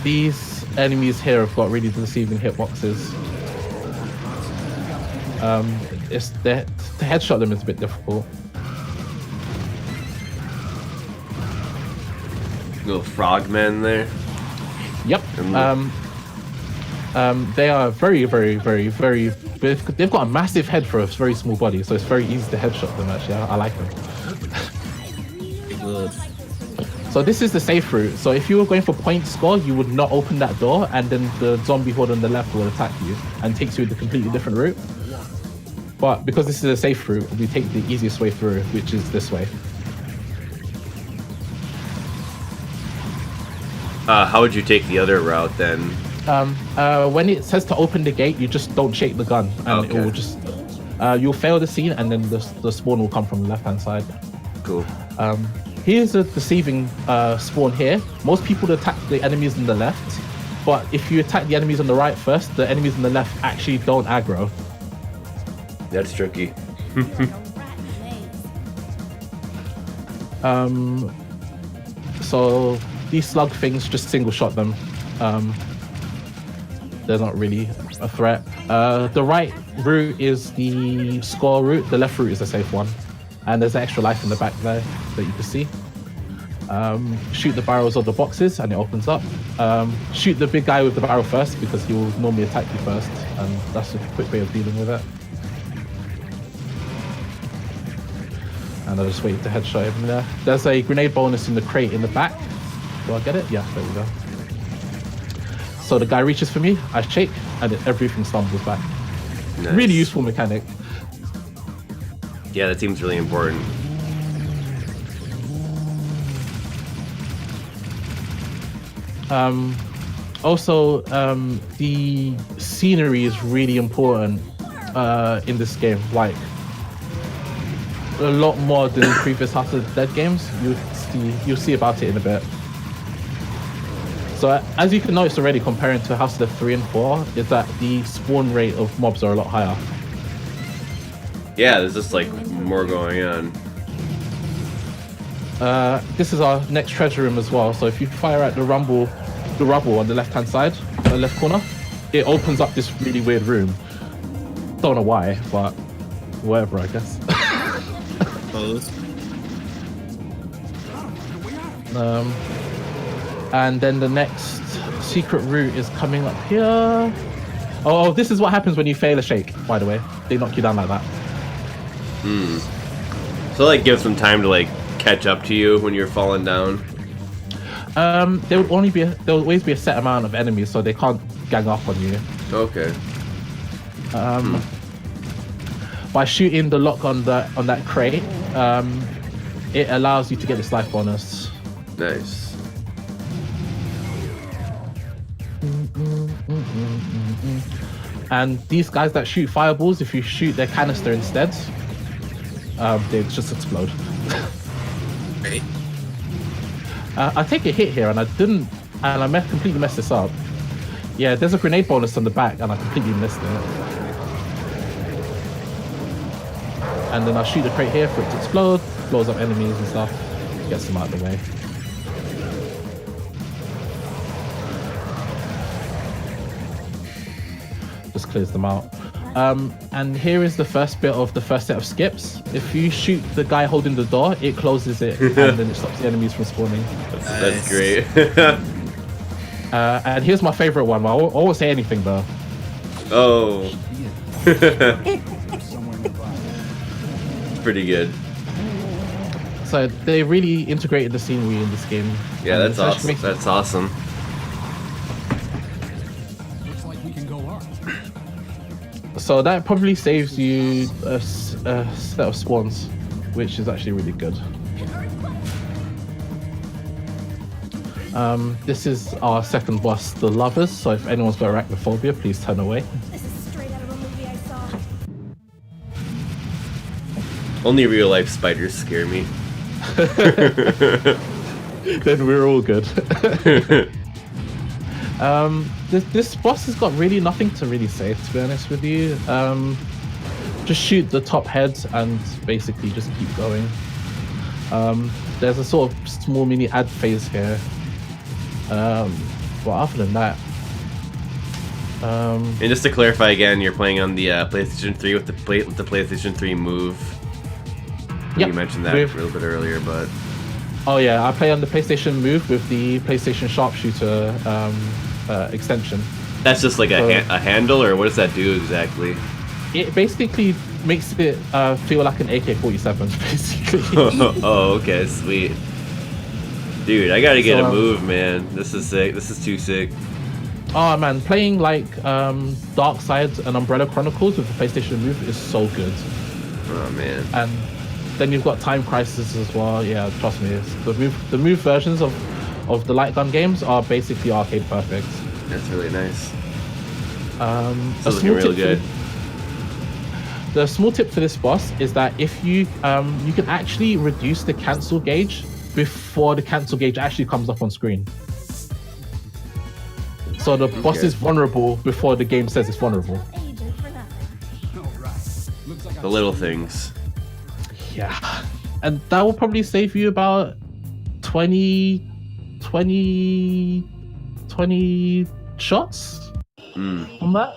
These enemies here have got really deceiving hitboxes. To headshot them is a bit difficult. Little frogmen there. Yep. They are very, very, very, very. They've got a massive head for a very small body, so it's very easy to headshot them. Actually, I like them. Good. So this is the safe route. So if you were going for point score, you would not open that door, and then the zombie horde on the left will attack you and takes you a completely different route. But because this is a safe route, we take the easiest way through, which is this way. How would you take the other route then? When it says to open the gate, you just don't shake the gun, and it will just you'll fail the scene, and then the spawn will come from the left hand side. Cool. Here's a deceiving spawn here. Most people attack the enemies on the left, but if you attack the enemies on the right first, the enemies on the left actually don't aggro. That's tricky. So these slug things, just single shot them. They're not really a threat. The right route is the score route. The left route is a safe one. And there's extra life in the back there that you can see. Shoot the barrels of the boxes and it opens up. Shoot the big guy with the barrel first because he will normally attack you first. And that's a quick way of dealing with it. And I'll just wait to headshot him there. There's a grenade bonus in the crate in the back. Do I get it? Yeah, there we go. So the guy reaches for me, I shake, and everything stumbles back. Nice. Really useful mechanic. Yeah, that seems really important. Also, the scenery is really important in this game. Like, a lot more than previous House of the Dead games. You'll see about it in a bit. So as you can notice already, comparing to House of the 3 and 4, is that the spawn rate of mobs are a lot higher. Yeah, there's just like more going on. This is our next treasure room as well. So if you fire at the rubble on the left hand side, the left corner, it opens up this really weird room. Don't know why, but whatever, I guess. And then the next secret route is coming up here. Oh, this is what happens when you fail a shake, by the way. They knock you down like that. So like gives them time to like catch up to you when you're falling down. There will always be a set amount of enemies, so they can't gang up on you. Okay. By shooting the lock on that crate, it allows you to get this life bonus. Nice. And these guys that shoot fireballs, if you shoot their canister instead, they just explode. Right. I take a hit here, and I completely messed this up. Yeah, there's a grenade bonus on the back, and I completely missed it. And then I'll shoot the crate here for it to explode, blows up enemies and stuff, gets them out of the way. Just clears them out. And here is the first bit of the first set of skips. If you shoot the guy holding the door, it closes it, and then it stops the enemies from spawning. That's great. And here's my favorite one. I won't say anything though. Oh. Pretty good. So they really integrated the scenery in this game. Yeah, that's awesome. That's awesome. Looks like we can go up. So that probably saves you a set of spawns, which is actually really good. This is our second boss, the Lovers. So if anyone's got arachnophobia, please turn away. This is straight out of a movie I saw. Only real life spiders scare me. Then we're all good. This boss has got really nothing to really say, to be honest with you. Just shoot the top heads and basically just keep going. There's a sort of small mini ad phase here. But other than that, And just to clarify again, you're playing on the PlayStation 3 with the PlayStation 3 Move. Yep, You mentioned that a little bit earlier, but oh yeah, I play on the PlayStation Move with the PlayStation Sharpshooter extension. that's just like a handle, or what does that do exactly? It basically makes it feel like an AK-47, basically. Oh, okay, sweet. Dude, I gotta get So, a Move, man. This is sick. This is too sick. Oh man, playing like Dark Side and Umbrella Chronicles with the PlayStation Move is so good. Oh man. And then you've got Time Crisis as well. Yeah, trust me, the move versions of the light gun games are basically arcade perfect. That's really nice. It's looking real good. The small tip for this boss is that if you you can actually reduce the cancel gauge before the cancel gauge actually comes up on screen. So the boss is vulnerable before the game says it's vulnerable. The little things. Yeah. And that will probably save you about 20 shots on that.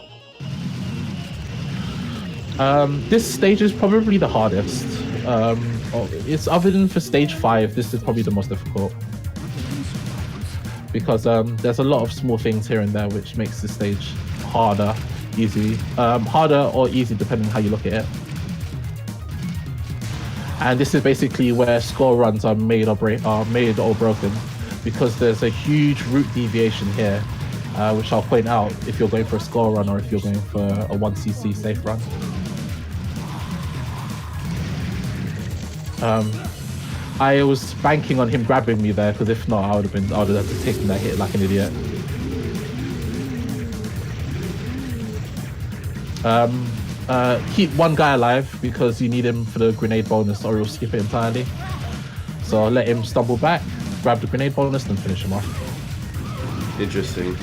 This stage is probably the hardest. It's other than for stage 5, this is probably the most difficult. Because there's a lot of small things here and there which makes this stage harder or easy depending on how you look at it. And this is basically where score runs are made or broken, because there's a huge route deviation here, which I'll point out if you're going for a score run or if you're going for a 1cc safe run. I was banking on him grabbing me there, because if not, I would have taken that hit like an idiot. Keep one guy alive because you need him for the grenade bonus, or you'll skip it entirely. So let him stumble back, grab the grenade bonus, then finish him off. Interesting.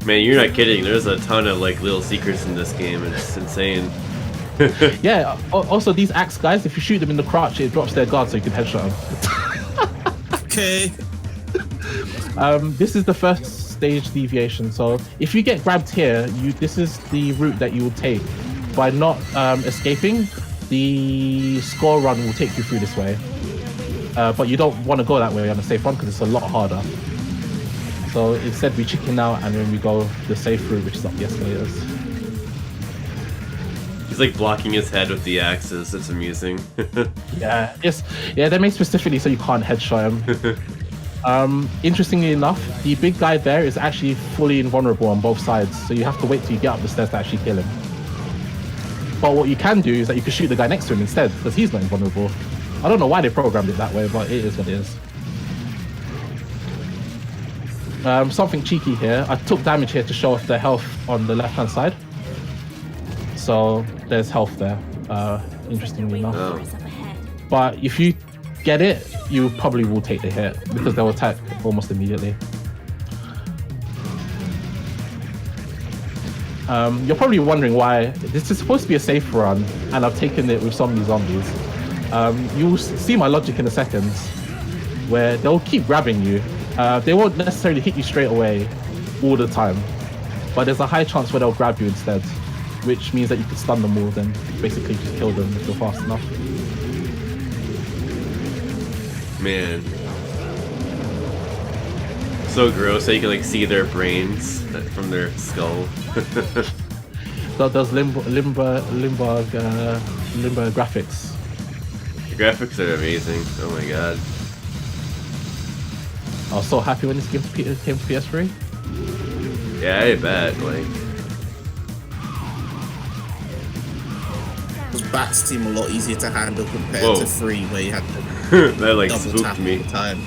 Man, you're not kidding. There's a ton of like little secrets in this game. It's insane. Yeah. Also, these axe guys, if you shoot them in the crotch, it drops their guard, so you can headshot them. Okay. This is the first stage deviation. So if you get grabbed here, this is the route that you will take. By not escaping, the score run will take you through this way. But you don't want to go that way on a safe run because it's a lot harder. So instead we chicken out and then we go the safe route, which is up the escalators. He's like blocking his head with the axes. It's amusing. Yeah, they're made specifically so you can't headshot him. Interestingly enough, the big guy there is actually fully invulnerable on both sides, so you have to wait till you get up the stairs to actually kill him. But what you can do is that you can shoot the guy next to him instead, because he's not invulnerable. I don't know why they programmed it that way, but it is what it is. Something cheeky here. I took damage here to show off the health on the left-hand side. So there's health there, interestingly enough. Oh. But if you get it, you probably will take the hit because they'll attack almost immediately. You're probably wondering why this is supposed to be a safe run and I've taken it with so many zombies. You'll see my logic in a second, where they'll keep grabbing you. They won't necessarily hit you straight away all the time, but there's a high chance where they'll grab you instead, which means that you can stun them all, then basically just kill them if you're fast enough. Man. So gross how you can like see their brains from their skull. Those limbo graphics. The graphics are amazing. Oh my god. I was so happy when this game came to PS3. Yeah, I bet. Like, The bats seem a lot easier to handle compared to 3, where you had to that like double spooked tap me. all the time.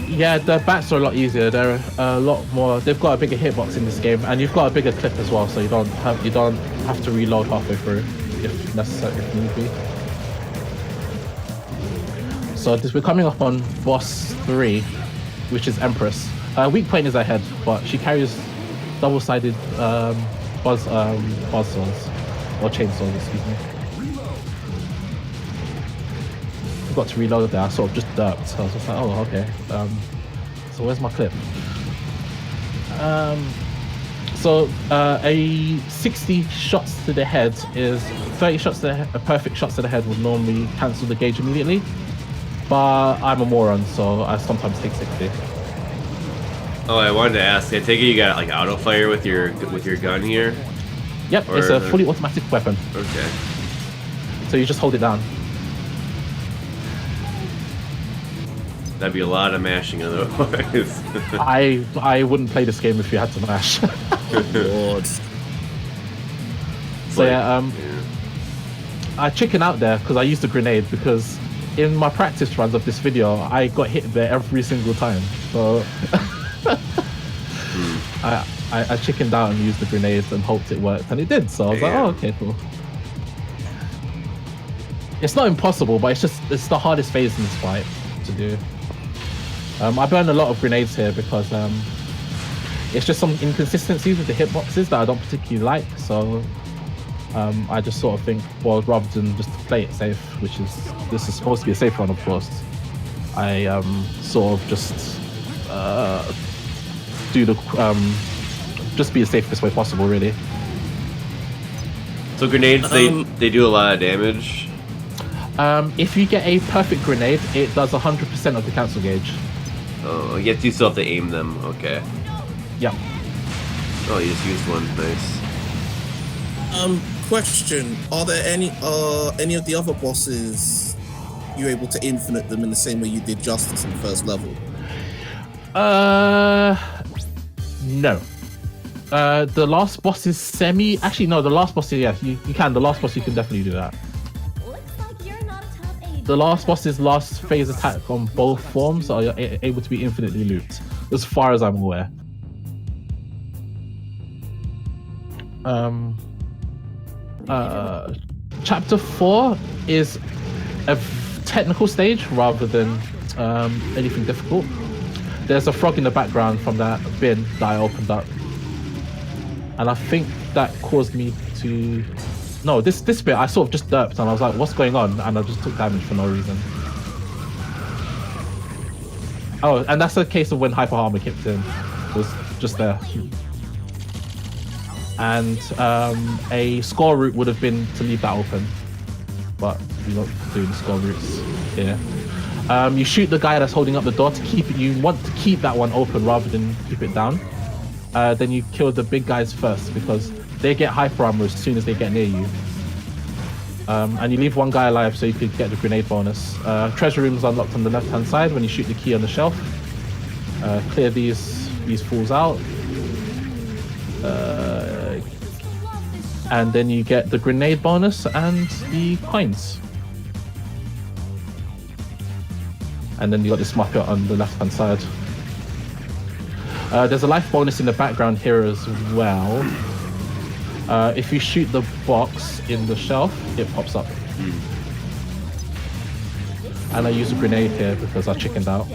Yeah, the bats are a lot easier. They're a lot more. They've got a bigger hitbox in this game, and you've got a bigger clip as well, so you don't have to reload halfway through if necessary, if need be. So we're coming up on boss 3, which is Empress. Weak point is ahead, but she carries double-sided buzz swords or chainsaws, excuse me. Got to reload there. I sort of just derped. So I was just like, oh, okay. So where's my clip? So a 60 shots to the head is 30 shots to the head. A perfect shots to the head would normally cancel the gauge immediately, but I'm a moron, so I sometimes take 60. Oh, I wanted to ask. I take it you got like auto fire with your gun here? Yep, it's a fully automatic weapon. Okay. So you just hold it down. That'd be a lot of mashing otherwise. I wouldn't play this game if you had to mash. Lord. So I chicken out there because I used a grenade because in my practice runs of this video, I got hit there every single time. So I chickened out and used the grenades and hoped it worked, and it did. So I was like, oh, okay, cool. It's not impossible, but it's the hardest phase in this fight to do. I burned a lot of grenades here because it's just some inconsistencies with the hitboxes that I don't particularly like. So I just sort of think, well, rather than just play it safe, this is supposed to be a safe run, of course, I sort of just do the just be the safest way possible, really. So grenades, they do a lot of damage. If you get a perfect grenade, it does 100% of the cancel gauge. Oh, yet you still have to aim them. Okay. Yeah. Oh, you just used one. Nice. Question: are there any of the other bosses you able to infinite them in the same way you did Justice in the first level? No. The last boss is semi. Actually, no. The last boss is you can. The last boss you can definitely do that. The last boss's last phase attack on both forms are able to be infinitely looped, as far as I'm aware. Chapter 4 is a technical stage rather than anything difficult. There's a frog in the background from that bin that I opened up, and I think that caused me to... No, this bit I sort of just derped and I was like, what's going on? And I just took damage for no reason. Oh, and that's a case of when Hyper Armor kicked in. It was just there. And a score route would have been to leave that open, but you're not doing score routes here. You shoot the guy that's holding up the door to keep it. You want to keep that one open rather than keep it down. Then you kill the big guys first because they get hyper armor as soon as they get near you. And you leave one guy alive so you could get the grenade bonus. Treasure rooms unlocked on the left hand side when you shoot the key on the shelf. Clear these fools out. And then you get the grenade bonus and the coins. And then you got this Muppet on the left hand side. There's a life bonus in the background here as well. If you shoot the box in the shelf, it pops up. And I use a grenade here because I chickened out.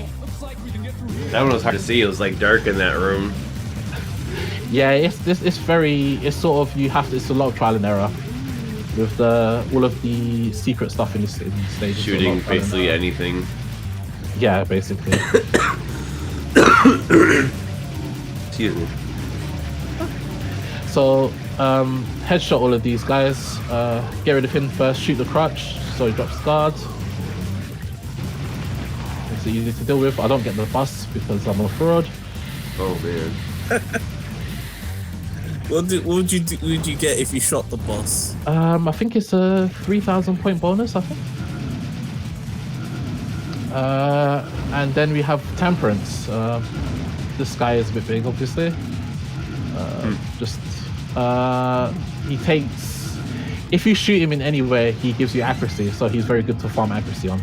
That one was hard to see. It was like dark in that room. Yeah, it's sort of, it's a lot of trial and error with all of the secret stuff in this stage. Shooting basically anything. Yeah, basically. Excuse me. So, headshot all of these guys. Get rid of him first. Shoot the crutch so he drops guard. It's easy to deal with. I don't get the bus because I'm a fraud. Oh man. What would you get if you shot the boss? I think it's a 3,000 point bonus, I think. And then we have Temperance. This guy is a bit big, obviously. He takes... If you shoot him in anywhere, he gives you accuracy, so he's very good to farm accuracy on.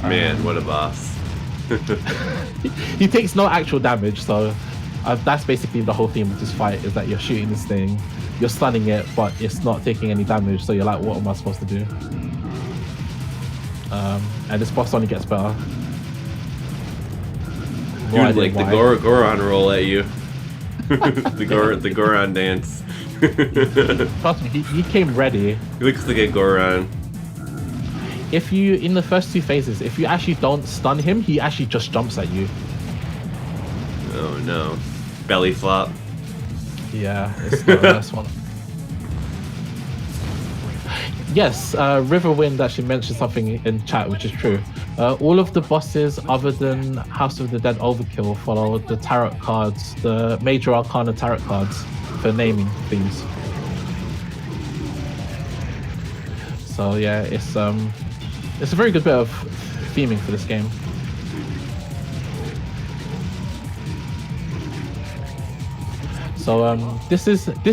Man, what a boss. He takes no actual damage, so that's basically the whole theme of this fight, is that you're shooting this thing, you're stunning it, but it's not taking any damage, so you're like, what am I supposed to do? And this boss only gets better. Dude, like the Goron roll at you. the Goron dance. Trust me, he came ready. He looks like a Goron. If you, in the first two phases, if you actually don't stun him, he actually just jumps at you. Oh no. Belly flop. Yeah, it's the worst one. Yes, Riverwind actually mentioned something in chat, which is true. All of the bosses other than House of the Dead Overkill follow the tarot cards, the Major Arcana tarot cards for naming things. So yeah, it's a very good bit of theming for this game. So this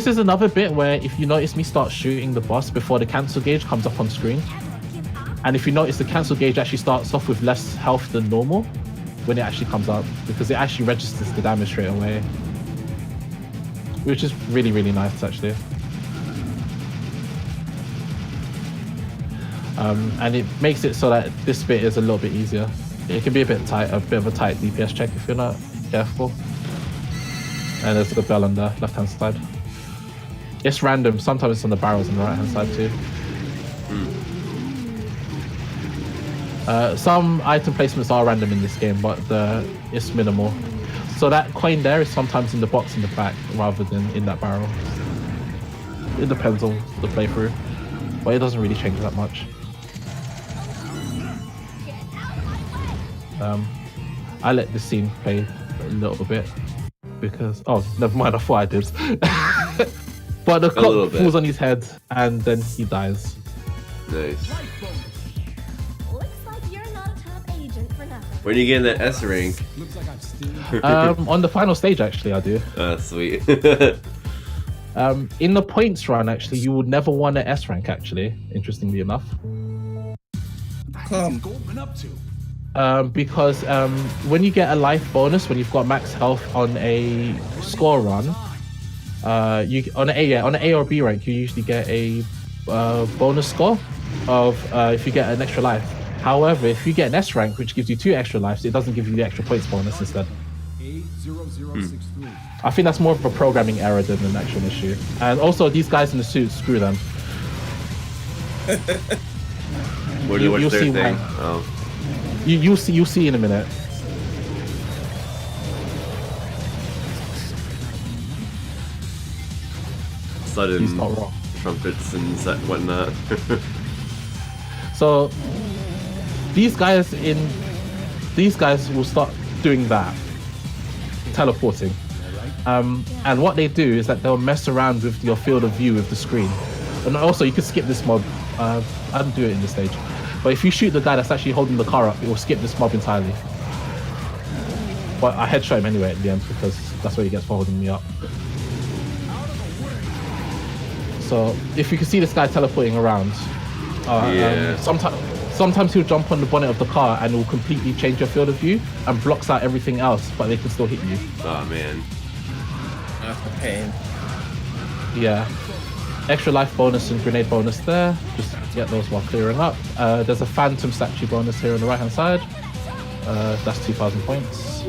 is another bit where if you notice me start shooting the boss before the cancel gauge comes up on screen, and if you notice the cancel gauge actually starts off with less health than normal when it actually comes up, because it actually registers the damage straight away, which is really, really nice actually. And it makes it so that this bit is a little bit easier. It can be a bit of a tight DPS check if you're not careful. And there's the bell on the left-hand side. It's random. Sometimes it's on the barrels on the right-hand side too. Some item placements are random in this game, but it's minimal. So that coin there is sometimes in the box in the back rather than in that barrel. It depends on the playthrough, but it doesn't really change that much. I let this scene play a little bit because never mind, I thought I did. But the clock falls on his head and then he dies. Nice. Looks like you're not a top agent for nothing. When you get in that S rank? Looks like I've still. On the final stage, actually, I do. Sweet. In the points run, actually, you would never want an S rank, actually, interestingly enough. What's Goldman up to? Because when you get a life bonus, when you've got max health on a score run, on an A or B rank, you usually get a bonus score of if you get an extra life. However, if you get an S rank, which gives you 2 extra lives, it doesn't give you the extra points bonus instead. A0063. I think that's more of a programming error than an actual issue. And also, these guys in the suits, screw them. What's You'll their see thing? why. Oh. You'll see in a minute. Sudden He's not wrong. trumpets and whatnot. So these guys will start doing that, teleporting. And what they do is that they'll mess around with your field of view with the screen. And also you can skip this mob. I didn't do it in this stage. But if you shoot the guy that's actually holding the car up, it will skip this mob entirely. But I headshot him anyway at the end because that's what he gets for holding me up. So if you can see this guy teleporting around, sometimes he'll jump on the bonnet of the car and it will completely change your field of view and blocks out everything else, but they can still hit you. Oh man. That's a pain. Yeah. Extra life bonus and grenade bonus there. Just get those while clearing up. There's a phantom statue bonus here on the right hand side. That's 2,000 points.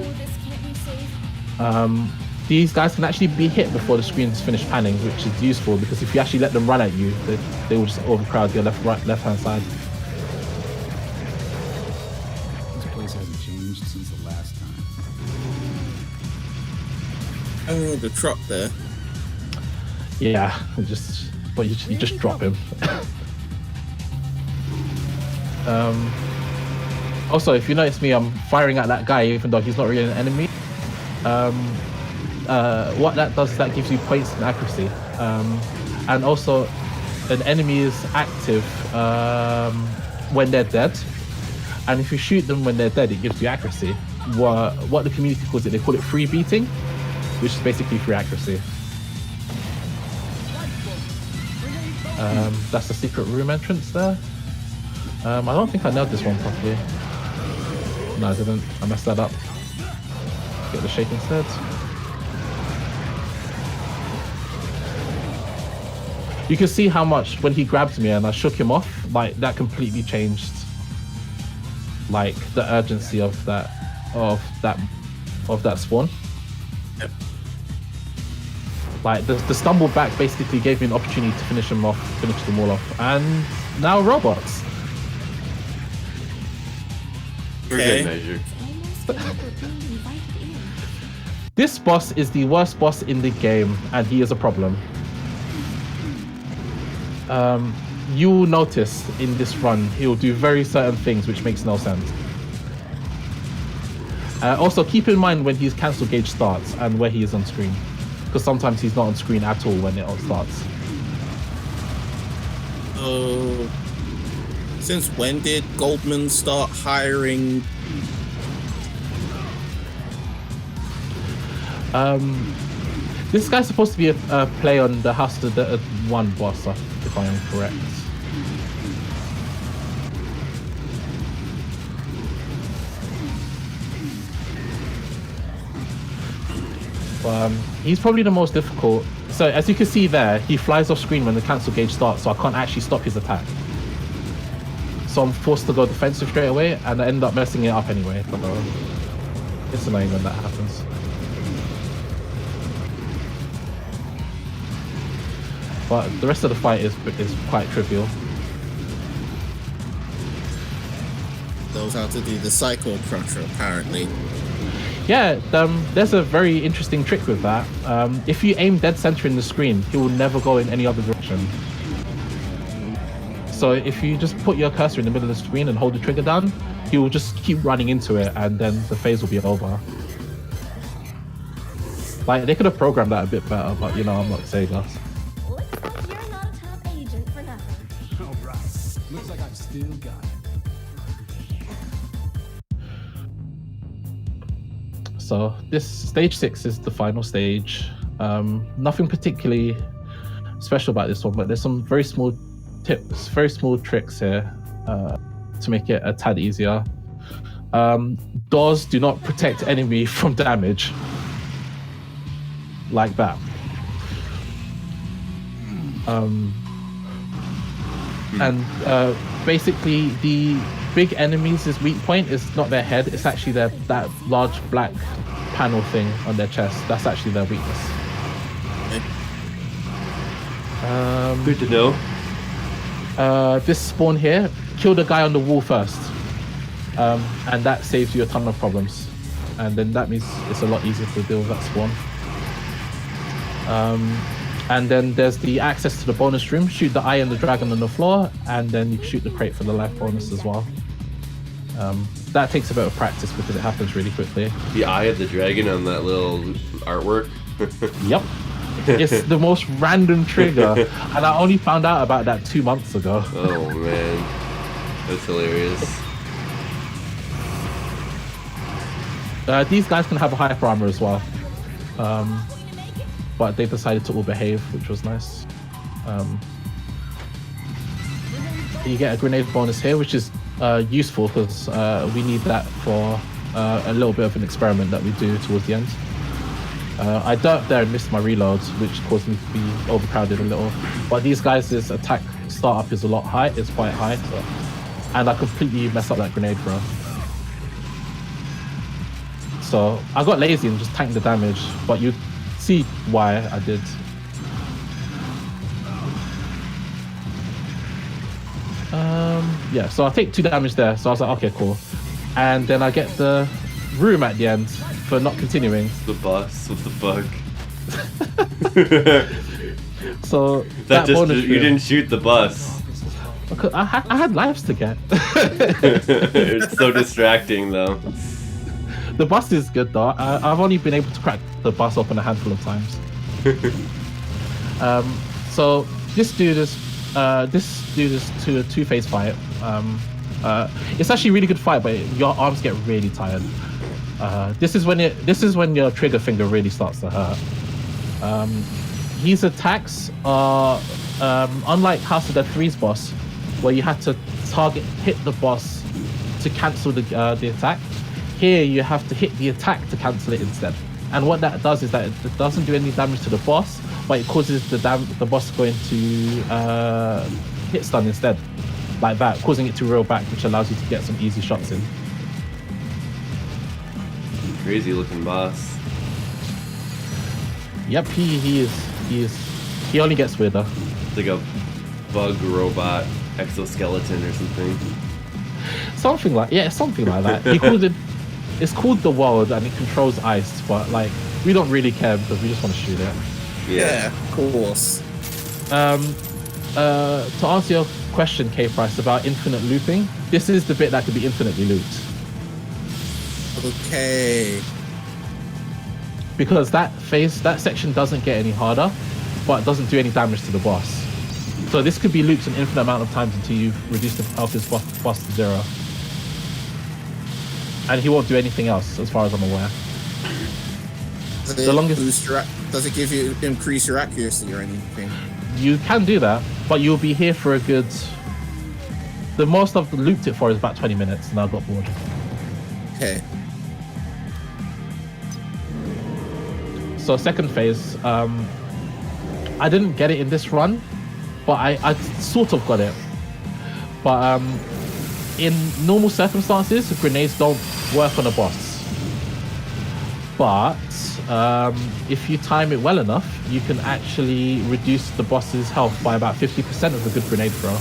These guys can actually be hit before the screen's finished panning, which is useful because if you actually let them run at you, they will just overcrowd your left hand side. This place hasn't changed since the last time. Oh, the truck there. Yeah, you just drop him. Also, if you notice me, I'm firing at that guy even though he's not really an enemy. What that does is that gives you points and accuracy. And also, an enemy is active when they're dead. And if you shoot them when they're dead, it gives you accuracy. What the community calls it, they call it free beating, which is basically free accuracy. That's the secret room entrance there. I don't think I nailed this one properly. No, I didn't. I messed that up. Get the shake instead. You can see how much when he grabbed me and I shook him off, like that completely changed like the urgency of that spawn. Yep. Like the stumble back basically gave me an opportunity to finish them all off. And now robots. For good measure. This boss is the worst boss in the game, and he is a problem. You'll notice in this run, he'll do very certain things which makes no sense. Also, keep in mind when his cancel gauge starts and where he is on screen, because sometimes he's not on screen at all when it all starts. Since when did Goldman start hiring? This guy's supposed to be a play on the House of the One boss, if I am correct. He's probably the most difficult. So as you can see there, he flies off screen when the cancel gauge starts, so I can't actually stop his attack. So I'm forced to go defensive straight away, and I end up messing it up anyway. But it's annoying when that happens. But the rest of the fight is quite trivial. Knows how to do the Psycho Cruncher, apparently. Yeah, there's a very interesting trick with that. If you aim dead center in the screen, he will never go in any other direction. So if you just put your cursor in the middle of the screen and hold the trigger down, he will just keep running into it, and then the phase will be over. Like, they could have programmed that a bit better, but you know, I'm not Sega. Looks like you're not a top agent for nothing. All right. Looks like I've still got it. So this stage 6 is the final stage. Nothing particularly special about this one, but there's some very small tips, very small tricks here to make it a tad easier. Doors do not protect enemy from damage like that. And basically the big enemies' weak point is not their head, it's actually that large black panel thing on their chest. That's actually their weakness. Good to know. This spawn here, kill the guy on the wall first, and that saves you a ton of problems, and then that means it's a lot easier to deal with that spawn. And then there's the access to the bonus room. Shoot the eye and the dragon on the floor, and then you shoot the crate for the life bonus as well. That takes a bit of practice because it happens really quickly. The eye of the dragon on that little artwork. Yep. It's the most random trigger, and I only found out about that 2 months ago. Oh man, that's hilarious. These guys can have a hyper armor as well, but they decided to all behave, which was nice. You get a grenade bonus here, which is useful because we need that for a little bit of an experiment that we do towards the end. I derped there and missed my reloads, which caused me to be overcrowded a little. But these guys' attack startup is it's quite high, so, and I completely messed up that grenade throw. So I got lazy and just tanked the damage, but you see why I did. Yeah, so I take 2 damage there, so I was like, okay, cool. And then I get the room at the end for not continuing. The boss, what the fuck? So that just bonus you room, didn't shoot the bus. I had lives to get. It's so distracting though. The bus is good though. I've only been able to crack the bus open a handful of times. So this dude is to a 2-phase fight. It's actually a really good fight, but your arms get really tired. This is when your trigger finger really starts to hurt. His attacks are unlike House of the 3's boss, where you had to hit the boss to cancel the attack. Here you have to hit the attack to cancel it instead. And what that does is that it doesn't do any damage to the boss, but it causes the boss to go into hit stun instead, like that, causing it to reel back, which allows you to get some easy shots in. Crazy looking boss. Yep, he only gets weirder. It's like a bug robot exoskeleton or something. Something like that. He called it. It's called the world, and it controls ice, but like we don't really care because we just want to shoot it. Yeah, of course. To answer your question, K-Price, about infinite looping, this is the bit that can be infinitely looped. Okay. Because that section doesn't get any harder, but doesn't do any damage to the boss. So this could be looped an infinite amount of times until you've reduced the health of his boss to 0. And he won't do anything else, as far as I'm aware. Does it give you increase your accuracy or anything? You can do that, but you'll be here for a good... The most I've looped it for is about 20 minutes, and I got bored. Okay. So second phase, I didn't get it in this run, but I sort of got it. But in normal circumstances, grenades don't work on a boss. But if you time it well enough, you can actually reduce the boss's health by about 50% of a good grenade throw.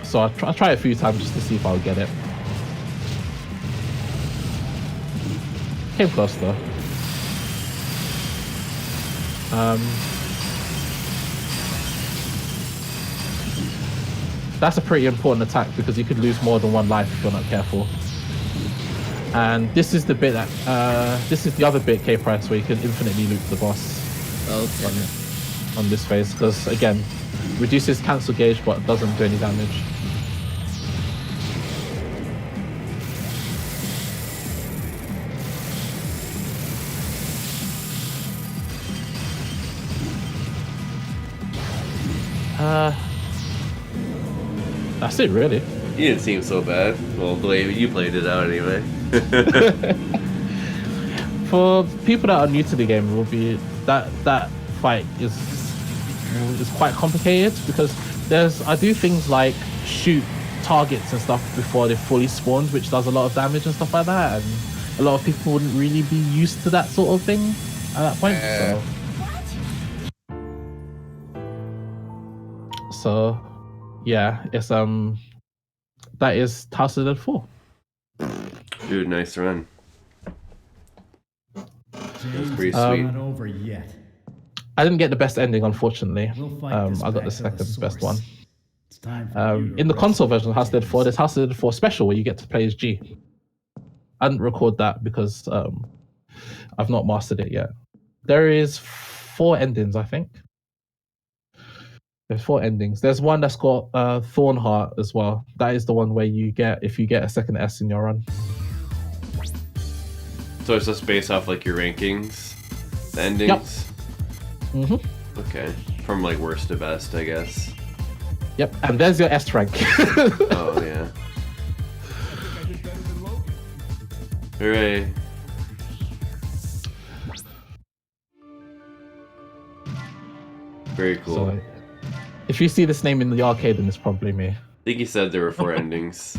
So I'll try it a few times just to see if I'll get it. Came close though. That's a pretty important attack because you could lose more than one life if you're not careful. And this is the bit that this is the other bit, K-Price, where you can infinitely loop the boss. Okay. On this phase, because again, reduces cancel gauge but doesn't do any damage. That's it, really. You didn't seem so bad. Well, the way you played it out, anyway. For people that are new to the game, it will be that fight is quite complicated because I do things like shoot targets and stuff before they fully spawned, which does a lot of damage and stuff like that, and a lot of people wouldn't really be used to that sort of thing at that point. So yeah, it's that is House of the Dead 4. Dude, nice run. That's pretty sweet. Not over yet. I didn't get the best ending, unfortunately. We'll fight this I got the back to second the best source. one. It's time for you to In the rest. console version of House of the Dead 4, there's House of the Dead 4 Special where you get to play as G. I didn't record that because I've not mastered it yet. There is 4 endings, I think. There's 4 endings. There's one that's got Thornheart as well. That is the one where you get if you get a second S in your run. So it's just based off like your rankings, the endings. Yep. Mm-hmm. Okay, from like worst to best, I guess. Yep, and there's your S rank. Oh yeah. Hooray! Very cool. So, if you see this name in the arcade, then it's probably me. I think you said there were 4 endings.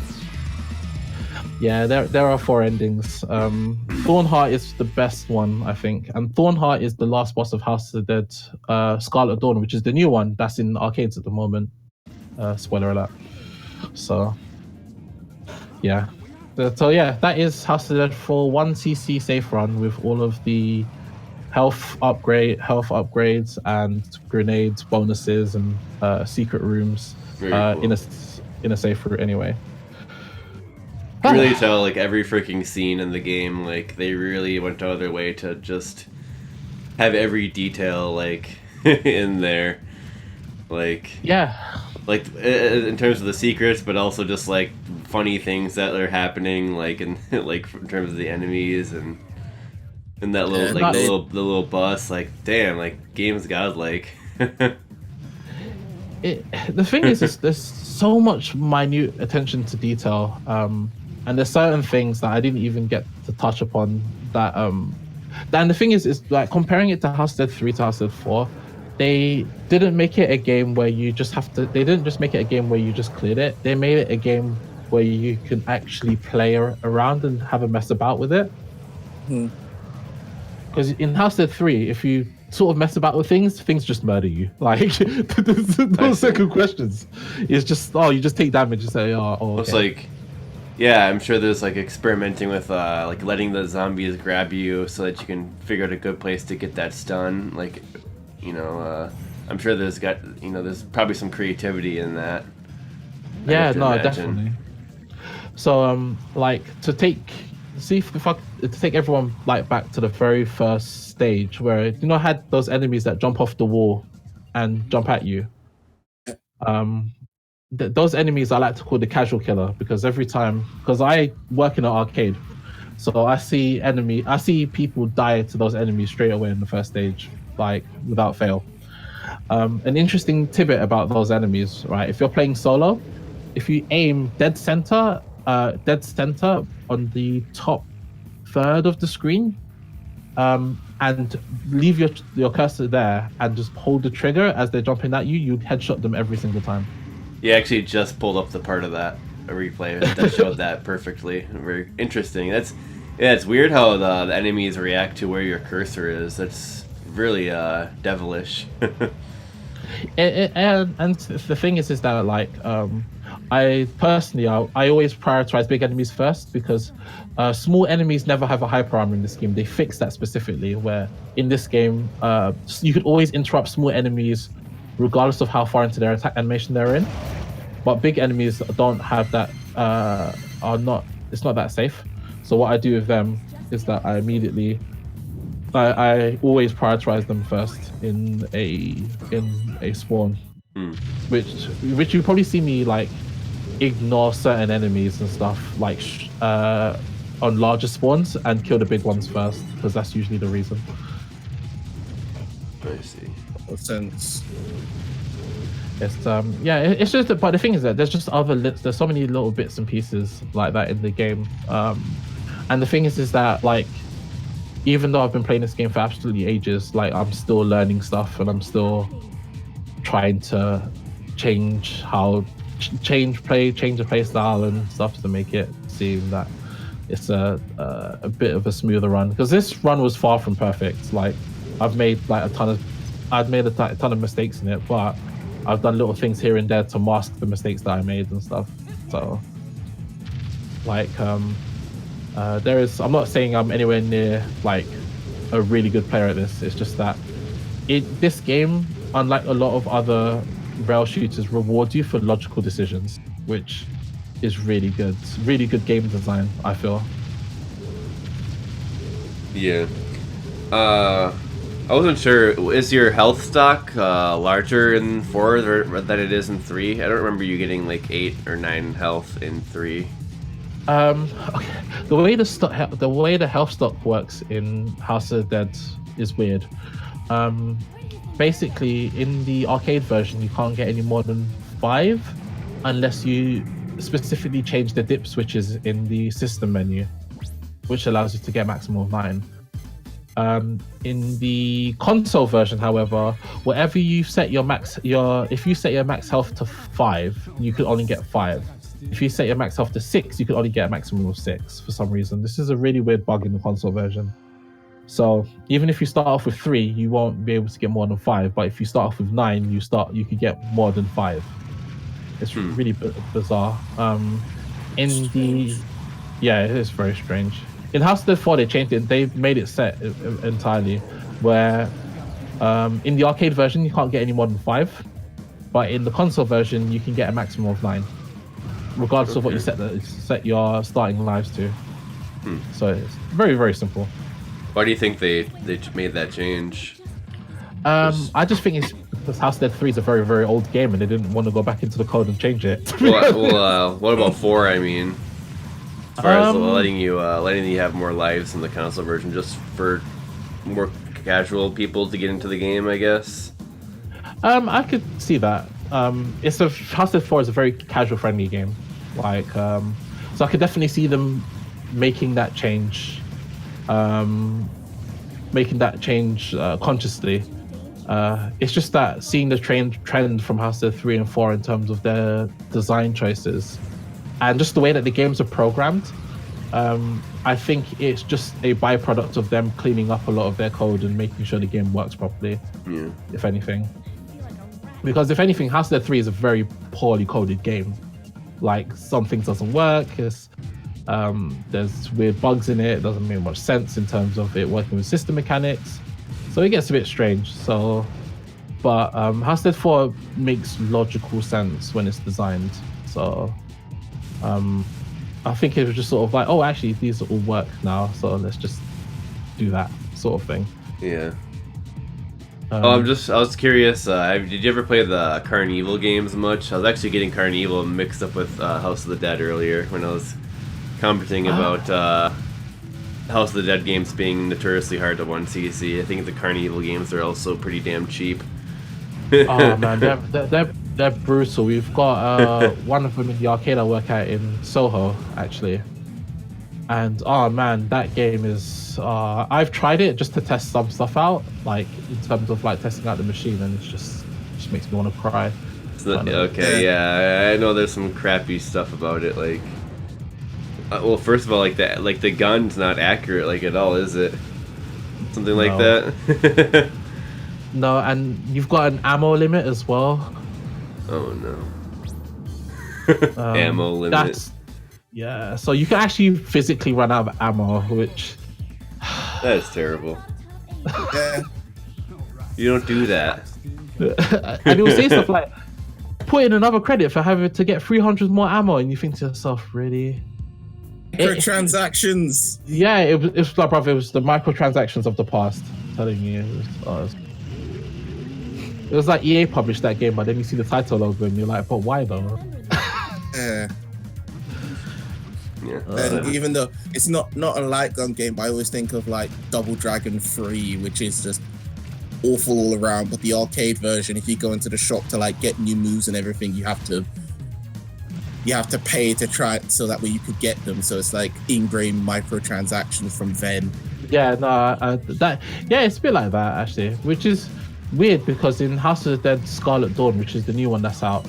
Yeah, there are 4 endings. Thornheart is the best one, I think. And Thornheart is the last boss of House of the Dead Scarlet Dawn, which is the new one that's in arcades at the moment. Spoiler alert. So, yeah. So yeah, that is House of the Dead for 1cc safe run with all of the health upgrades and grenades, bonuses, and secret rooms Very cool. in a safe route anyway. You really tell like every freaking scene in the game, like they really went out of their way to just have every detail like in there, like Yeah. like in terms of the secrets, but also just like funny things that are happening, like in like in terms of the enemies and that little like the little bus. Like damn, like game's godlike. The thing is there's so much minute attention to detail, and there's certain things that I didn't even get to touch upon that and the thing is like comparing it to House of Dead 3 to House of Dead 4, they didn't make it a game where you just have to, they didn't just make it a game where you just cleared it, they made it a game where you can actually play around and have a mess about with it. Because in House of Dead 3, if you sort of mess about with things just murder you. Like, there's no second questions. It's just, you just take damage and say, okay. It's like, yeah, I'm sure there's like experimenting with like letting the zombies grab you so that you can figure out a good place to get that stun. Like, you know, I'm sure there's there's probably some creativity in that. Yeah, no, definitely. So, like, to take see if I to take everyone like back to the very first stage where had those enemies that jump off the wall and jump at you. Those enemies I like to call the casual killer because because I work in an arcade, so I see people die to those enemies straight away in the first stage, like without fail. An interesting tidbit about those enemies, right? If you're playing solo, if you aim dead center on the top third of the screen, and leave your cursor there and just hold the trigger as they're jumping at you, you'd headshot them every single time. You actually just pulled up the part of that a replay that showed that perfectly. Very interesting. It's weird how the enemies react to where your cursor is. That's really devilish. And the thing is that like I always prioritize big enemies first because small enemies never have a hyper armor in this game. They fixed that specifically, where in this game you could always interrupt small enemies regardless of how far into their attack animation they're in, but big enemies don't have that, it's not that safe. So what I do with them is that I always prioritize them first in a spawn, which you probably see me like ignore certain enemies and stuff like on larger spawns and kill the big ones first because that's usually the reason. I see. Makes sense. It's just but the thing is that there's so many little bits and pieces like that in the game, and the thing is that like even though I've been playing this game for absolutely ages, like I'm still learning stuff and I'm still trying to change the play style and stuff to make it seem that it's a bit of a smoother run, because this run was far from perfect. Like I've made a ton of mistakes in it, but I've done little things here and there to mask the mistakes that I made and stuff. So like I'm not saying I'm anywhere near like a really good player at this. It's just that this game, unlike a lot of other rail shooters, rewards you for logical decisions, which is really good. It's really good game design, I feel. Yeah. I wasn't sure. Is your health stock larger in 4 than it is in 3? I don't remember you getting like 8 or 9 health in 3. Okay. The way the health stock works in House of the Dead is weird. Basically, in the arcade version, you can't get any more than 5 unless you specifically change the dip switches in the system menu, which allows you to get a maximum of 9. In the console version, however, whatever you set if you set your max health to 5, you could only get 5. If you set your max health to 6, you could only get a maximum of 6 for some reason. This is a really weird bug in the console version. So even if you start off with 3, you won't be able to get more than 5. But if you start off with 9, you could get more than 5. It's really bizarre. It is very strange. In House of the Dead 4, they changed it. They made it set entirely, where in the arcade version you can't get any more than 5, but in the console version you can get a maximum of 9, regardless of what you set your starting lives to. So it's very, very simple. Why do you think they made that change? I just think it's because House of the Dead 3 is a very, very old game and they didn't want to go back into the code and change it. What about 4? I mean, as far as letting you have more lives in the console version, just for more casual people to get into the game, I guess. I could see that. House of the Dead 4 is a very casual friendly game, like so I could definitely see them making that change consciously. It's just that seeing the trend from House of the Dead 3 and 4 in terms of their design choices and just the way that the games are programmed, I think it's just a byproduct of them cleaning up a lot of their code and making sure the game works properly, if anything. Because if anything, House of the Dead 3 is a very poorly coded game. Like, some things doesn't work, there's weird bugs in it doesn't make much sense in terms of it working with system mechanics, so it gets a bit strange. But House of the Dead 4 makes logical sense when it's designed, so I think it was just sort of like, oh, actually, these all work now, so let's just do that sort of thing. Yeah. I was curious. Did you ever play the Carnival games much? I was actually getting Carnival mixed up with House of the Dead earlier when I was commenting about House of the Dead games being notoriously hard to 1cc. I think the Carnival games are also pretty damn cheap. Oh man, they're brutal. We've got one of them in the arcade I work at in Soho, actually. And oh man, that game is. I've tried it just to test some stuff out, like in terms of like testing out the machine, and it just makes me want to cry. Okay, yeah, I know there's some crappy stuff about it. Like, well, first of all, like the gun's not accurate, like at all, is it? Something like that. No, and you've got an ammo limit as well. Oh no. Ammo limit. Yeah, so you can actually physically run out of ammo, which that is terrible. Yeah. You don't do that. And it will say stuff like, put in another credit for having to get 300 more ammo, and you think to yourself, really? Microtransactions. Yeah, it was like, brother, it was the microtransactions of the past. I'm telling you, it was like EA published that game, but then you see the title logo and you're like, but why though? Yeah. Yeah. And even though it's not a light gun game, but I always think of like Double Dragon 3, which is just awful all around. But the arcade version, if you go into the shop to like get new moves and everything, you have to pay to try it so that way you could get them. So it's like in-game microtransactions from then. Yeah, no, it's a bit like that actually, which is weird because in House of the Dead Scarlet Dawn, which is the new one that's out,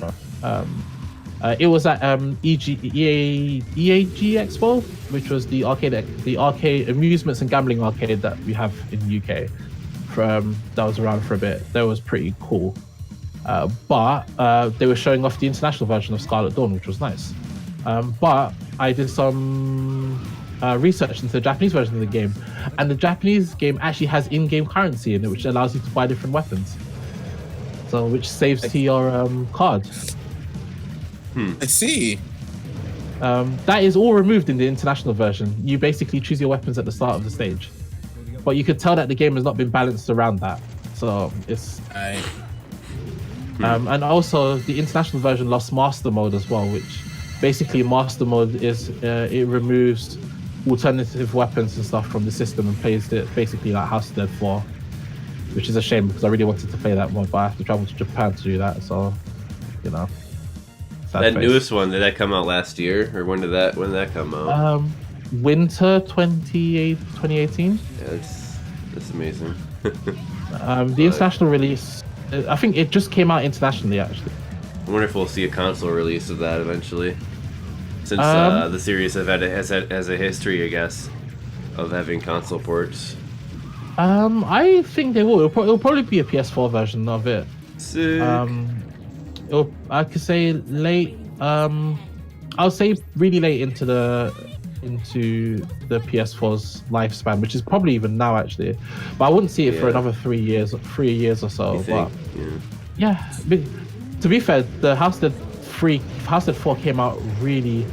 it was at EAG Expo, which was the arcade amusements and gambling arcade that we have in the UK. That was around for a bit. That was pretty cool. But they were showing off the international version of Scarlet Dawn, which was nice. But I did some research into the Japanese version of the game, and the Japanese game actually has in-game currency in it, which allows you to buy different weapons. So, which saves to your card. I see. That is all removed in the international version. You basically choose your weapons at the start of the stage, but you could tell that the game has not been balanced around that. So it's. And also the international version lost Master Mode as well, which basically Master Mode is it removes alternative weapons and stuff from the system and plays it basically like House of Dead 4, which is a shame because I really wanted to play that one, but I have to travel to Japan to do that. So, you know. That newest one, did that come out last year, or when did that come out? Winter 2018. Yeah, that's amazing. The international release, I think it just came out internationally actually. I wonder if we'll see a console release of that eventually, since the series has a history, I guess, of having console ports. I think they will. It'll probably be a PS4 version of it. Sick. I could say late. I'll say really late into the PS4's lifespan, which is probably even now actually. But I wouldn't see it for another 3 years or so. You think? Yeah. To be fair, the House of Dead 4 came out really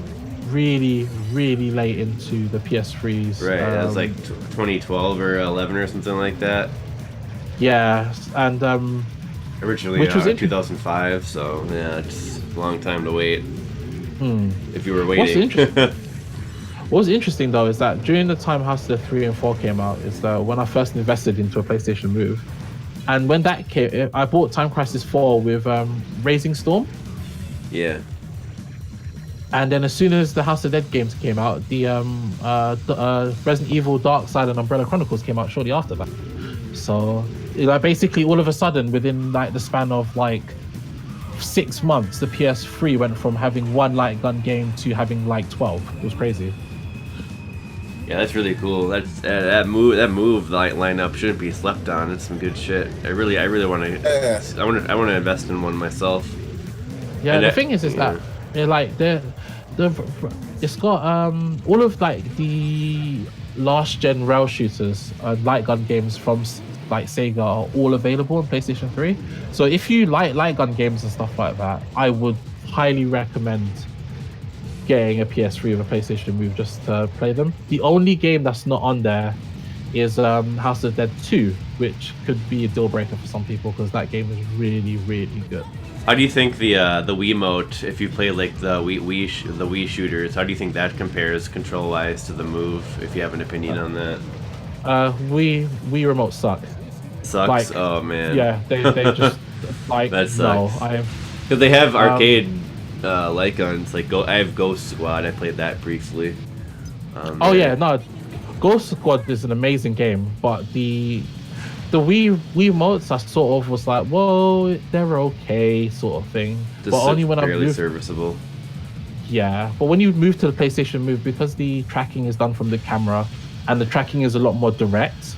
late into the PS3's. Right, that was like 2012 or 11 or something like that. Yeah, and originally which was 2005, so yeah, it's a long time to wait. If you were waiting. What's interesting though is that during the time House of Dead 3 and 4 came out, is that when I first invested into a PlayStation Move, and when that came, I bought Time Crisis 4 with Raising Storm. Yeah. And then as soon as the House of Dead games came out, the Resident Evil Dark Side and Umbrella Chronicles came out shortly after that. So like basically all of a sudden within like the span of like 6 months, the PS3 went from having one light gun game to having like 12. It was crazy. Yeah, that's really cool. That move lineup shouldn't be slept on. It's some good shit. I really want to. I want to invest in one myself. Yeah, and the thing is that like it's got all of like the last gen rail shooters light gun games from like Sega are all available on PlayStation 3. So if you like light gun games and stuff like that, I would highly recommend getting a PS3 or a PlayStation Move just to play them. The only game that's not on there is House of the Dead 2, which could be a deal breaker for some people because that game is really, really good. How do you think the Wiimote, if you play like the Wii shooters, how do you think that compares control wise to the Move? If you have an opinion on that. Wii remotes suck. Sucks. Like, oh man. Yeah, they just like that sucks. No, because they have arcade light guns. Like I have Ghost Squad. I played that briefly. Oh yeah, no, Ghost Squad is an amazing game, but the Wii remotes I sort of was like, whoa, they're okay, sort of thing. Just but only when I fairly moved, serviceable. Yeah, but when you move to the PlayStation Move, because the tracking is done from the camera and the tracking is a lot more direct,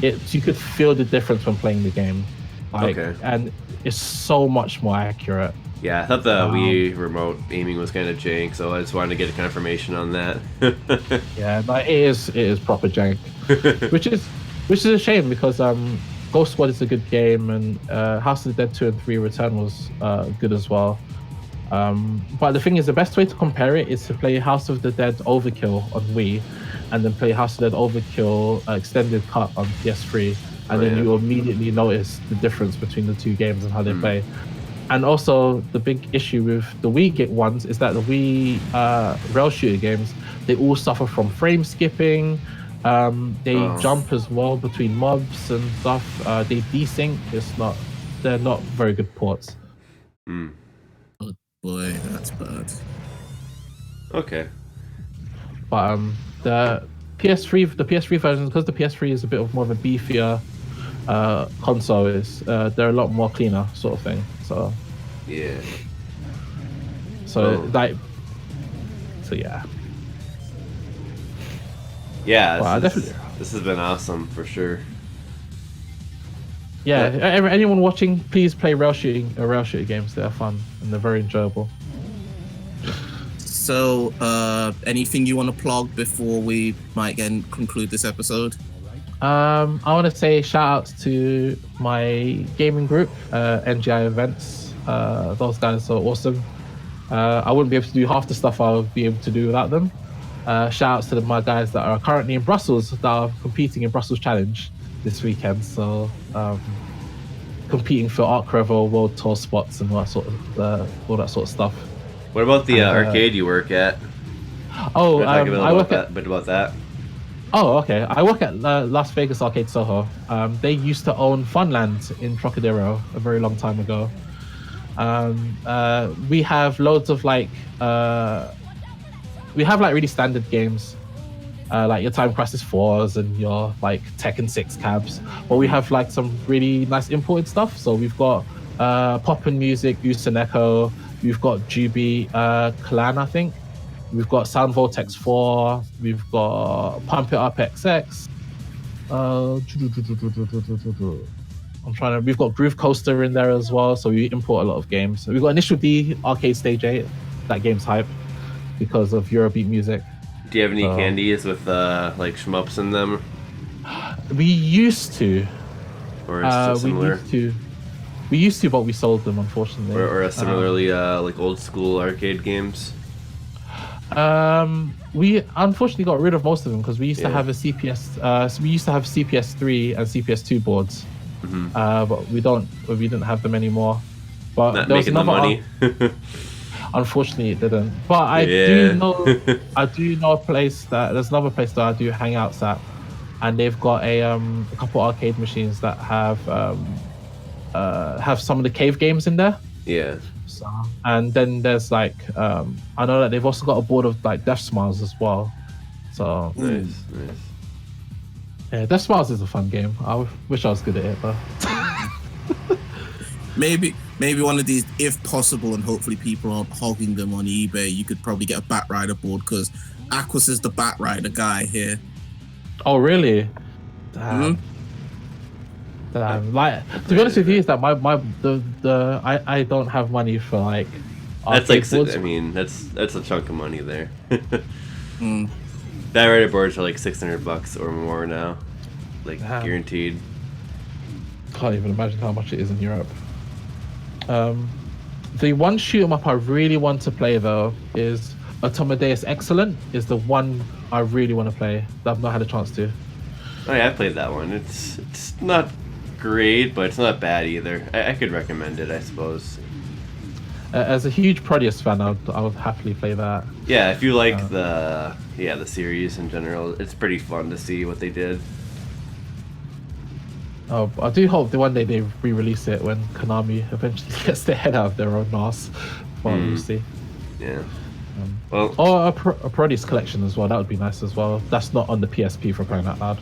you could feel the difference when playing the game. Like, okay. And it's so much more accurate. Yeah, I thought the Wii remote aiming was kind of jank, so I just wanted to get a confirmation on that. Yeah, but it is proper jank, which is a shame because Ghost Squad is a good game and House of the Dead 2 and 3 Return was good as well. But the thing is, the best way to compare it is to play House of the Dead Overkill on Wii, and then play House of the Dead Overkill Extended Cut on PS3, and then you immediately notice the difference between the two games and how they play. And also, the big issue with the Wii ones is that the Wii rail shooter games, they all suffer from frame skipping. They jump as well between mobs and stuff. They desync. They're not very good ports. Oh boy, that's bad. Okay. But the PS3 versions, because the PS3 is a bit of more of a beefier console, they're a lot more cleaner sort of thing. So yeah. So yeah. Yeah, definitely. This has been awesome for sure. Yeah, anyone watching, please play rail shooting games. They're fun and they're very enjoyable. So, anything you want to plug before we might conclude this episode? I want to say shout outs to my gaming group, NGI Events. Those guys are awesome. I wouldn't be able to do half the stuff I would be able to do without them. Shout outs to my guys that are currently in Brussels, that are competing in Brussels Challenge this weekend. So, competing for Arc Revel World Tour spots and all that sort of stuff. What about the arcade you work at? Oh, I work at a bit about that. Oh, okay. I work at Las Vegas Arcade Soho. They used to own Funland in Trocadero a very long time ago. We have loads of really standard games, like your Time Crisis 4s and your like Tekken 6 cabs. But we have like some really nice imported stuff. So we've got Poppin' Music, Usaneko. We've got Jubi Clan, I think. We've got Sound Vortex 4. We've got Pump It Up XX. We've got Groove Coaster in there as well. So we import a lot of games. We've got Initial D Arcade Stage 8. That game's hype because of Eurobeat music. Do you have any candies with like shmups in them? We used to. Or is it similar? We used to, but we sold them, unfortunately. Or similarly, like old school arcade games? We unfortunately got rid of most of them because we used to have a CPS. We used to have CPS3 and CPS2 boards, but we didn't have them anymore. But not there was making the money. Unfortunately, it didn't. But I do know a place there's another place that I do hangouts at, and they've got a couple arcade machines that have some of the cave games in there. Yeah. So, and then there's like I know that they've also got a board of like Death Smiles as well. So nice. Yeah, Death Smiles is a fun game. I wish I was good at it, but maybe one of these, if possible, and hopefully people aren't hogging them on eBay, you could probably get a Batrider board because Aquas is the Batrider guy here. Oh really? Damn. Like, to be honest with you, is that I don't have money for like. That's like boards. I mean that's a chunk of money there. That Rider boards are like $600 or more now, like guaranteed. Can't even imagine how much it is in Europe. The one shoot 'em up I really want to play though is Automadeus Excellent is the one I really want to play that I've not had a chance to. Oh yeah, I played that one. It's not great, but it's not bad either. I could recommend it, I suppose. As a huge Proteus fan, I would happily play that. Yeah, if you like the series in general, it's pretty fun to see what they did. Oh, I do hope that one day they re-release it when Konami eventually gets their head out of their own arse. But we'll see. Yeah. Well, or a Proteus collection as well. That would be nice as well. That's not on the PSP for crying out loud.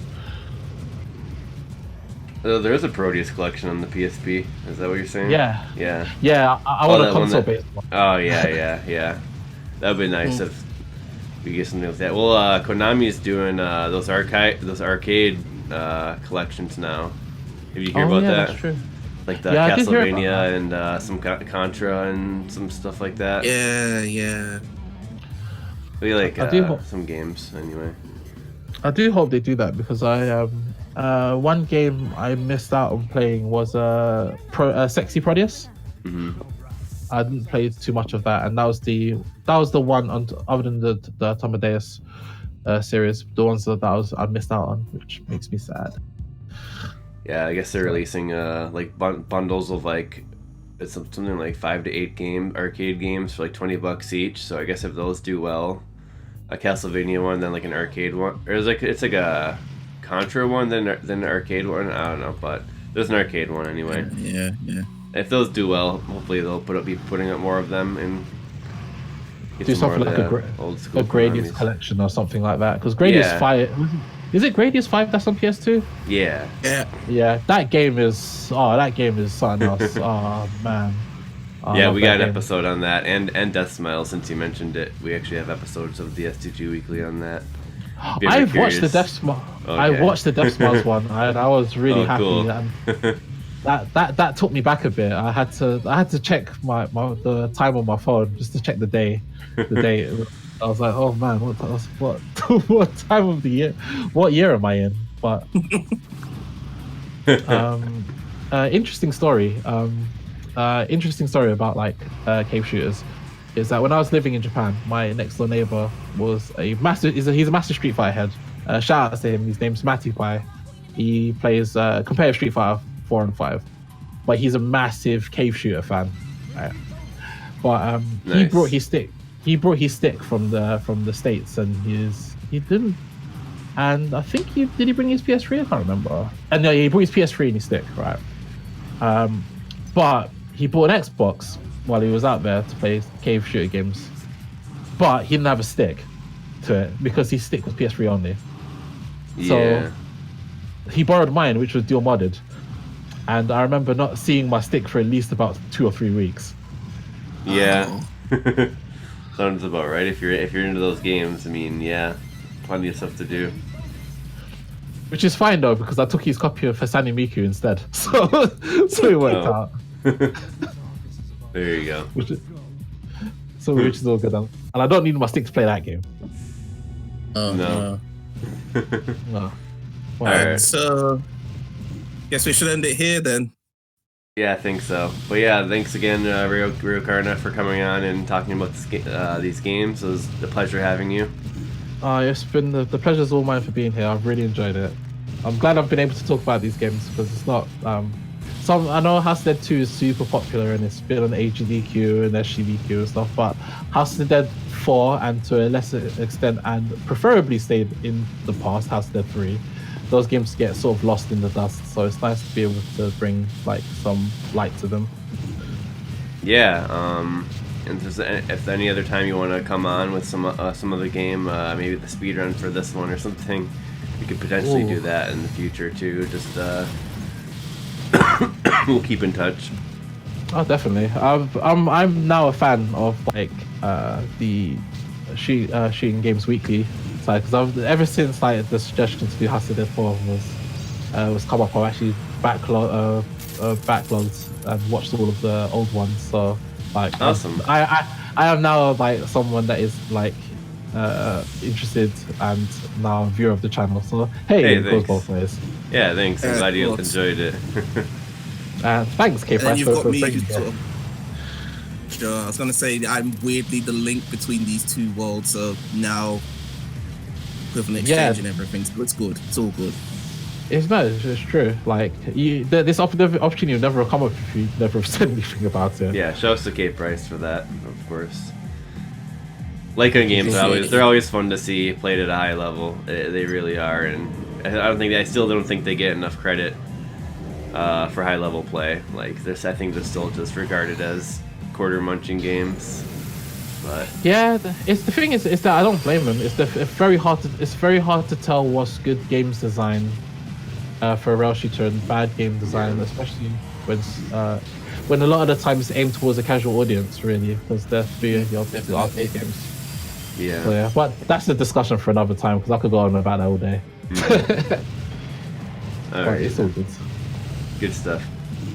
there is a Proteus collection on the PSP. Is that what you're saying? Yeah. Yeah. Yeah, I want a console-based one. Oh yeah. That would be nice if we get something like that. Well, Konami's doing those arcade collections now. Did you hear about that? That's true. Like the Yeah, I did hear about Castlevania and some Contra and some stuff like that. Yeah. We like hope- some games anyway. I do hope they do that because one game I missed out on playing was Sexy Proteus. Mm-hmm. I didn't play too much of that, and that was the one other than the Automadeus series, the ones that I missed out on, which makes me sad. Yeah, I guess they're releasing like bundles of like it's something like 5 to 8 arcade games for like $20 each. So I guess if those do well, a Castlevania one, then like an arcade one, or it's like a Contra one, then an arcade one. I don't know, but there's an arcade one anyway. Yeah. If those do well, hopefully they'll be putting up more of them and get Do some more something of like the old school a Gradius Konamis. collection or something like that. Because Gradius Yeah. 5, is it Gradius 5 that's on PS2? Yeah. Yeah, that game is something else. Oh man. I Yeah, love we that got an game. episode on that, and Death Smile. Since you mentioned it, we actually have episodes of the STG Weekly on that. If you're I've watched the curious. Death Smile. Okay. I watched the Death Smiles one, and I was really happy. Cool. And that took me back a bit. I had to check the time on my phone just to check the day. The date. I was like, oh man, what time of the year? What year am I in? But interesting story. Interesting story about like cave shooters is that when I was living in Japan, my next door neighbor was he's a master Street Fighter head. Shout out to him. His name's Matty Pai. He plays competitive Street Fighter 4 and 5, but he's a massive cave shooter fan. Right? But Nice. he brought his stick. He brought his stick from the States, and he didn't. And I think did he bring his PS3? I can't remember. And no, he brought his PS3 and his stick, right? But he bought an Xbox while he was out there to play cave shooter games. But he didn't have a stick to it because his stick was PS3 only. Yeah. So he borrowed mine, which was dual modded. And I remember not seeing my stick for at least about 2 or 3 weeks. Yeah. Sounds about right. If you're into those games, I mean, yeah, plenty of stuff to do. Which is fine though, because I took his copy of Hasani Miku instead. So it worked out. There you go. Which is all good. And I don't need my stick to play that game. Oh No. No. All right. So, guess we should end it here then. Yeah, I think so. But yeah, thanks again, Rayokarna, for coming on and talking about these games. It was a pleasure having you. It's been the pleasure's all mine for being here. I've really enjoyed it. I'm glad I've been able to talk about these games because it's not. I know House of the Dead 2 is super popular and it's been on HDQ and SGDQ and stuff, but House of the Dead 4 and to a lesser extent and preferably stayed in the past, House of the Dead 3, those games get sort of lost in the dust. So it's nice to be able to bring like some light to them. Yeah. And if any other time you want to come on with some other game, maybe the speedrun for this one or something, we could potentially do that in the future too. Just we'll keep in touch. Oh, definitely. I'm now a fan of like the Shooting Games Weekly side because ever since like the suggestion to do House of the Dead 4 was come up, I've actually backlogged and watched all of the old ones. So like, awesome. I am now like someone that is like interested and now a viewer of the channel. So hey, it goes both ways. Yeah, thanks. I'm glad you course. enjoyed it. Thanks, K. And then Price, you've got for me bringing who it. sort of, Sure, I was gonna say I'm weirdly the link between these two worlds, so now with an exchange and everything, so it's good. It's all good. It's true. Like this opportunity would never come up if you never said anything about it. Yeah, show us the K price for that, of course. Lightgun games they're always fun to see played at a high level. They really are, and I still don't think they get enough credit for high level play. Like this, I think they're still just regarded as quarter munching games. But yeah, the thing is that I don't blame them. It's very hard to tell what's good games design for a rail shooter and bad game design, especially when a lot of the time it's aimed towards a casual audience, really, because they're the arcade games. Yeah. So, yeah, but that's a discussion for another time because I could go on about that all day. All right, it's all good. Good stuff.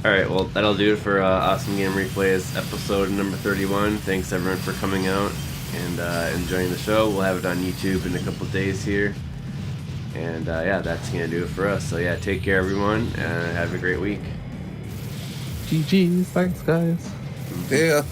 All right, well, that'll do it for Awesome Game Replays episode number 31. Thanks everyone for coming out and enjoying the show. We'll have it on YouTube in a couple days here. And yeah, that's gonna do it for us. So yeah, take care everyone and have a great week. GG's, thanks guys. Yeah.